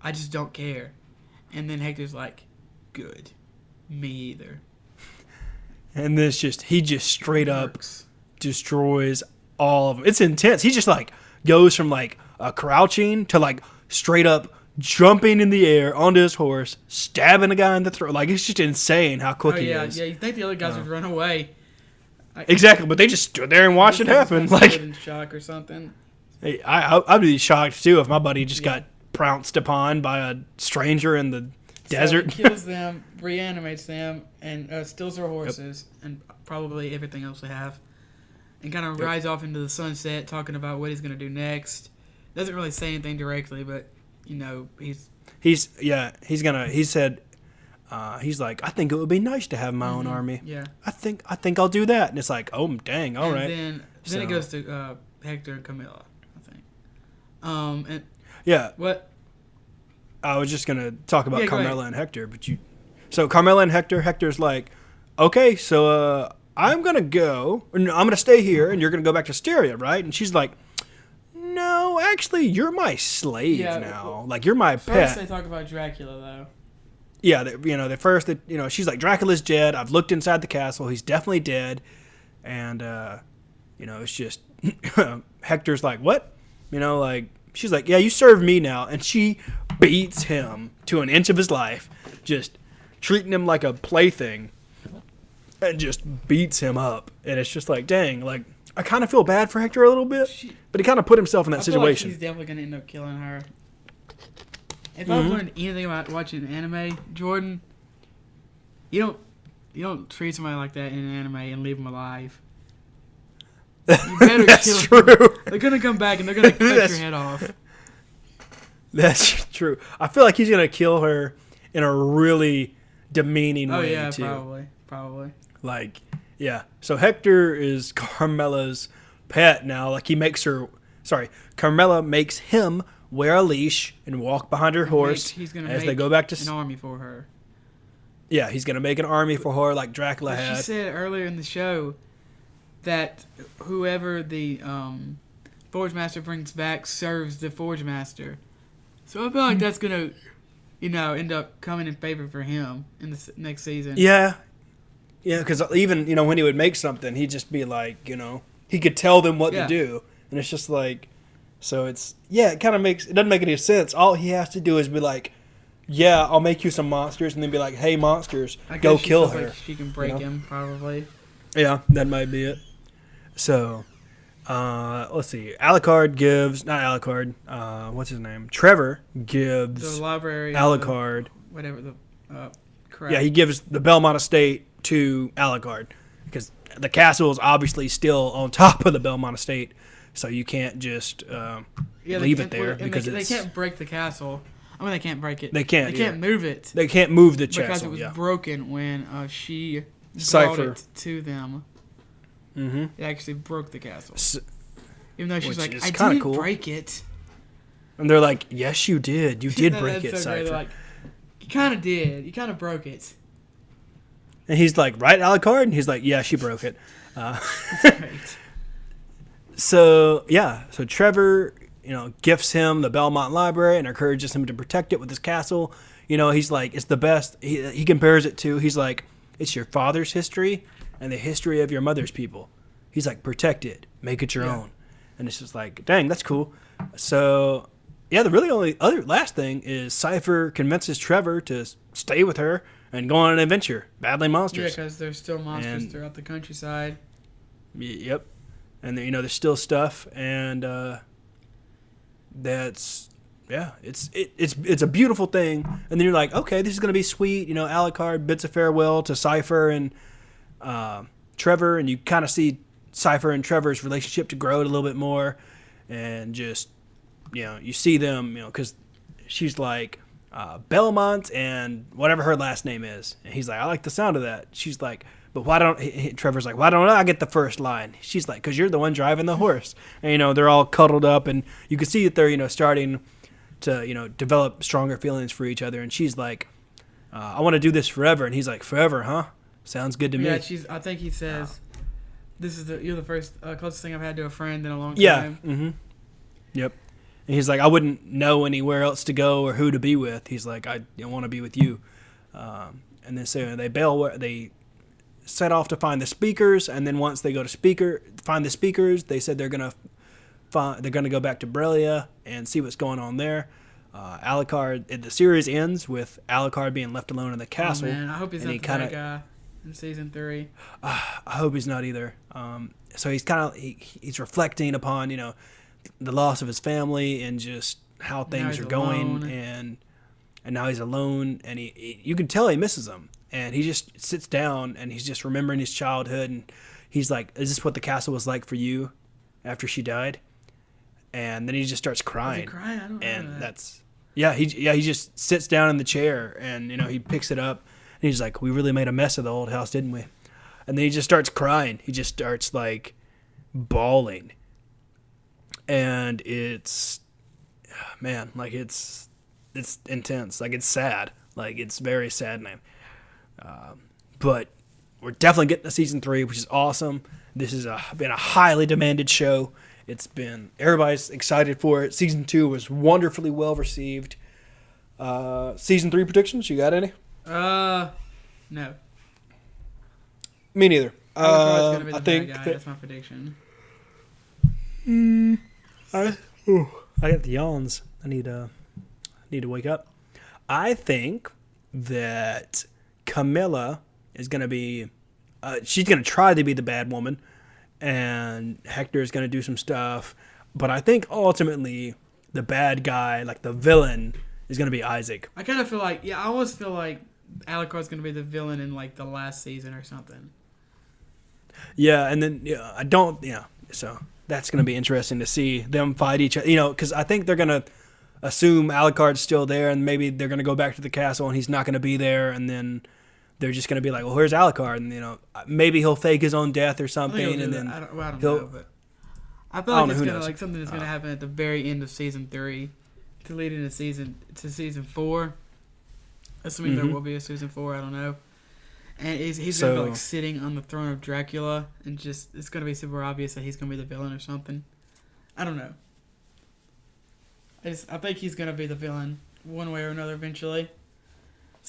I just don't care." And then Hector's like, "Good, me either." And this he just straight up destroys all of them. It's intense. He just like goes from like crouching to like straight up jumping in the air onto his horse, stabbing a guy in the throat. Like, it's just insane how quick he is. Yeah, you think the other guys would run away. Exactly, but they just stood there and watched it happen. Like, in shock or something. Hey, I'd be shocked too if my buddy just got pounced upon by a stranger in the desert. He kills them, reanimates them, and steals their horses and probably everything else they have. And kind of rides off into the sunset, talking about what he's going to do next. Doesn't really say anything directly, but he said he's like, "I think it would be nice to have my own army. Yeah, I think I'll do that." And it's like, "Oh dang, all right." Then it goes to Hector and Camilla, I think. What? I was just gonna talk about Carmella and Hector, but so Carmella and Hector's like, "Okay, so I'm gonna go. I'm gonna stay here, and you're gonna go back to Styria, right?" And she's like, "No, actually, you're my slave now. Like, you're my pet." First, they talk about Dracula, though. Yeah, she's like, "Dracula's dead. I've looked inside the castle. He's definitely dead." And it's just Hector's like, "What?" She's like, "Yeah, you serve me now," and she beats him to an inch of his life, just treating him like a plaything, and just beats him up. And it's just like, dang, like, I kind of feel bad for Hector a little bit, but he kind of put himself in that situation. He's definitely going to end up killing her. If I've learned anything about watching anime, Jordan, you don't treat somebody like that in an anime and leave them alive. You better That's kill true. him. They're gonna come back and they're gonna cut your That's- head off. That's true. I feel like he's gonna kill her in a really demeaning Oh way yeah, too. probably. Like, yeah. So Hector is Carmela's pet now. Like Carmela makes him wear a leash and walk behind her horse He's gonna as make they go back to. an army for her. Yeah, he's gonna make an army for her like Dracula But had. she said earlier in the show that whoever the Forge Master brings back serves the Forge Master. So I feel like that's gonna, end up coming in favor for him in the next season. Yeah, because even when he would make something, he'd just be like, he could tell them what to do, and it's just like, so it kind of it doesn't make any sense. All he has to do is be like, yeah, I'll make you some monsters, and then be like, hey, monsters, go kill her. Like she can break him probably. Yeah, that might be it. So, let's see. What's his name? Trevor gives The library. Alucard. Whatever the crap. Yeah, he gives the Belmont estate to Alucard because the castle is obviously still on top of the Belmont estate, so you can't just leave it there because they can't break the castle. I mean, they can't break it. They can't. They can't move it. They can't move the because castle it was broken when she brought Cypher. it to them. Mm-hmm. It actually broke the castle. Even though she's which like, is I kinda didn't cool. break it. And they're like, yes, you did. You did break That's it, so great. Cypher. They're like, you kind of did. You kind of broke it. And he's like, right, Alucard? And he's like, yeah, she broke it. Great. So Trevor, gifts him the Belmont Library and encourages him to protect it with his castle. He's like, it's the best. He compares it to, he's like, it's your father's history and the history of your mother's people. He's like, protect it, make it your own. And it's just like, dang, that's cool. So, the really only last thing is Cypher convinces Trevor to stay with her and go on an adventure, battling monsters. Yeah, because there's still monsters throughout the countryside. Yep. And there's still stuff, and it's a beautiful thing. And then you're like, okay, this is gonna be sweet. Alucard bids a farewell to Cypher and Trevor, and you kind of see Cypher and Trevor's relationship to grow a little bit more, and just you see them, because she's like Belmont and whatever her last name is, and he's like, I like the sound of that. She's like, but why don't Trevor's like, why don't I get the first line? She's like, because you're the one driving the horse. And they're all cuddled up, and you can see that they're starting to develop stronger feelings for each other. And she's like, I want to do this forever. And he's like, forever, huh? Sounds good to me. Yeah, I think he says, you're the first closest thing I've had to a friend in a long time. Yeah. Mm-hmm. Yep. And he's like, I wouldn't know anywhere else to go or who to be with. He's like, I want to be with you. And then so they set off to find the speakers, and then once they go to find the speakers, they said they're gonna go back to Brelia and see what's going on there. Alucard, the series ends with Alucard being left alone in the castle. Oh man, I hope he's not the bad guy in season 3. I hope he's not either. So he's he's reflecting upon the loss of his family and just how things are going, and now he's alone, and you can tell he misses them. And he just sits down and he's just remembering his childhood, and he's like, is this what the castle was like for you after she died? And then he just starts crying. Was he crying? I don't know that. He just sits down in the chair, and he picks it up, and he's like, we really made a mess of the old house, didn't we? And then he just starts crying. He just starts like bawling. And it's intense. Like, it's sad. Like, it's very saddening. But we're definitely getting to season 3, which is awesome. This has been a highly demanded show. Everybody's excited for it. Season 2 was wonderfully well received. Season 3 predictions, you got any? No. Me neither. Gonna be the I think bad guy. That's my prediction. I got the yawns. I need to wake up. I think that Camilla is going to be, she's going to try to be the bad woman, and Hector is going to do some stuff. But I think ultimately the bad guy, like the villain, is going to be Isaac. I kind of feel like, I almost feel like Alucard's going to be the villain in like the last season or something. Yeah, and then So that's going to be interesting to see them fight each other. Because I think they're going to assume Alucard's still there, and maybe they're going to go back to the castle, and he's not going to be there, and then they're just going to be like, well, where's Alucard? And, maybe he'll fake his own death or something, and then I don't know, but I feel like it's gonna something that's gonna happen at the very end of season 3 to lead into season 4. Assuming there will be a season 4, I don't know. And he's gonna be like sitting on the throne of Dracula, and just it's gonna be super obvious that he's gonna be the villain or something. I don't know. I think he's gonna be the villain one way or another eventually.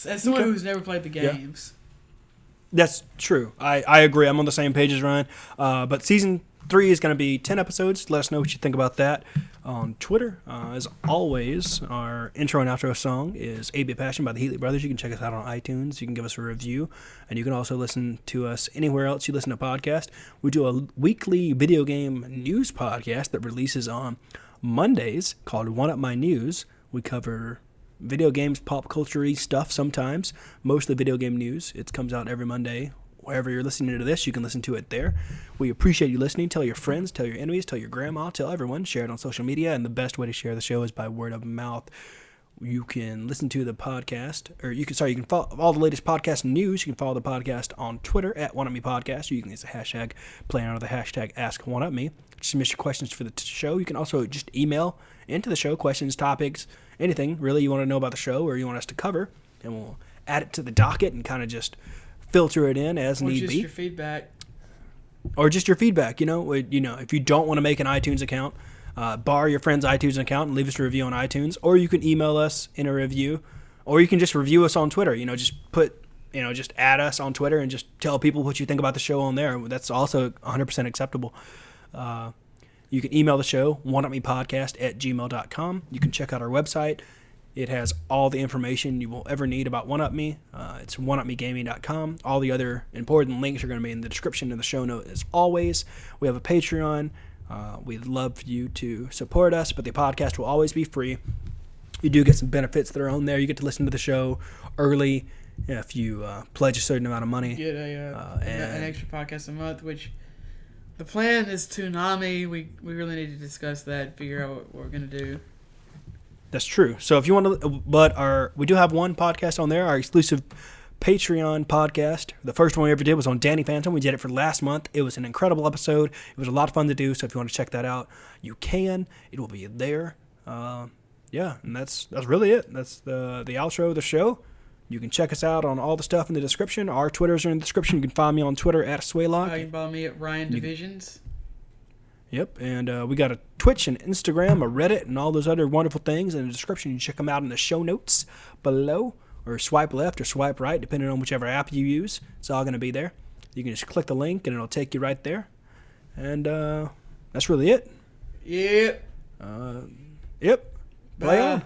As someone who's never played the games. Yeah. That's true. I agree. I'm on the same page as Ryan. But season 3 is going to be 10 episodes. Let us know what you think about that on Twitter. As always, our intro and outro song is A Bit Passion by the Heatley Brothers. You can check us out on iTunes. You can give us a review. And you can also listen to us anywhere else you listen to podcasts. We do a weekly video game news podcast that releases on Mondays called One Up My News. We cover video games, pop culture-y stuff sometimes. Mostly video game news. It comes out every Monday. Wherever you're listening to this, you can listen to it there. We appreciate you listening. Tell your friends, tell your enemies, tell your grandma, tell everyone. Share it on social media, and the best way to share the show is by word of mouth. You can listen to the podcast, or you can follow all the latest podcast news. You can follow the podcast on Twitter at OneUpMePodcast. You can use the hashtag playing under the hashtag AskOneUpMe. Submit your questions for the show. You can also just email into the show questions, topics, anything really you want to know about the show or you want us to cover, and we'll add it to the docket and kind of just filter it in as need be. Or just your feedback. Or just your feedback. If you don't want to make an iTunes account, borrow your friend's iTunes account and leave us a review on iTunes. Or you can email us in a review. Or you can just review us on Twitter. Just add us on Twitter and just tell people what you think about the show on there. That's also 100% acceptable. You can email the show, oneupmepodcast@gmail.com. You can check out our website. It has all the information you will ever need about One Up Me. It's oneupmegaming.com. All the other important links are going to be in the description of the show note as always. We have a Patreon. We'd love for you to support us, but the podcast will always be free. You do get some benefits that are on there. You get to listen to the show early if you pledge a certain amount of money. You get an extra podcast a month, which the plan is Toonami. We really need to discuss that, figure out what we're going to do. That's true. So if you want to, we do have one podcast on there, our exclusive Patreon podcast. The first one we ever did was on Danny Phantom. We did it for last month. It was an incredible episode. It was a lot of fun to do. So if you want to check that out, you can. It will be there. And that's really it. That's the outro of the show. You can check us out on all the stuff in the description. Our Twitters are in the description. You can find me on Twitter at Swaylock. You can follow me at Ryan Divisions. Yep, and we got a Twitch and Instagram, a Reddit, and all those other wonderful things in the description. You can check them out in the show notes below, or swipe left or swipe right, depending on whichever app you use. It's all going to be there. You can just click the link, and it'll take you right there. And that's really it. Yep. Yep. Play on.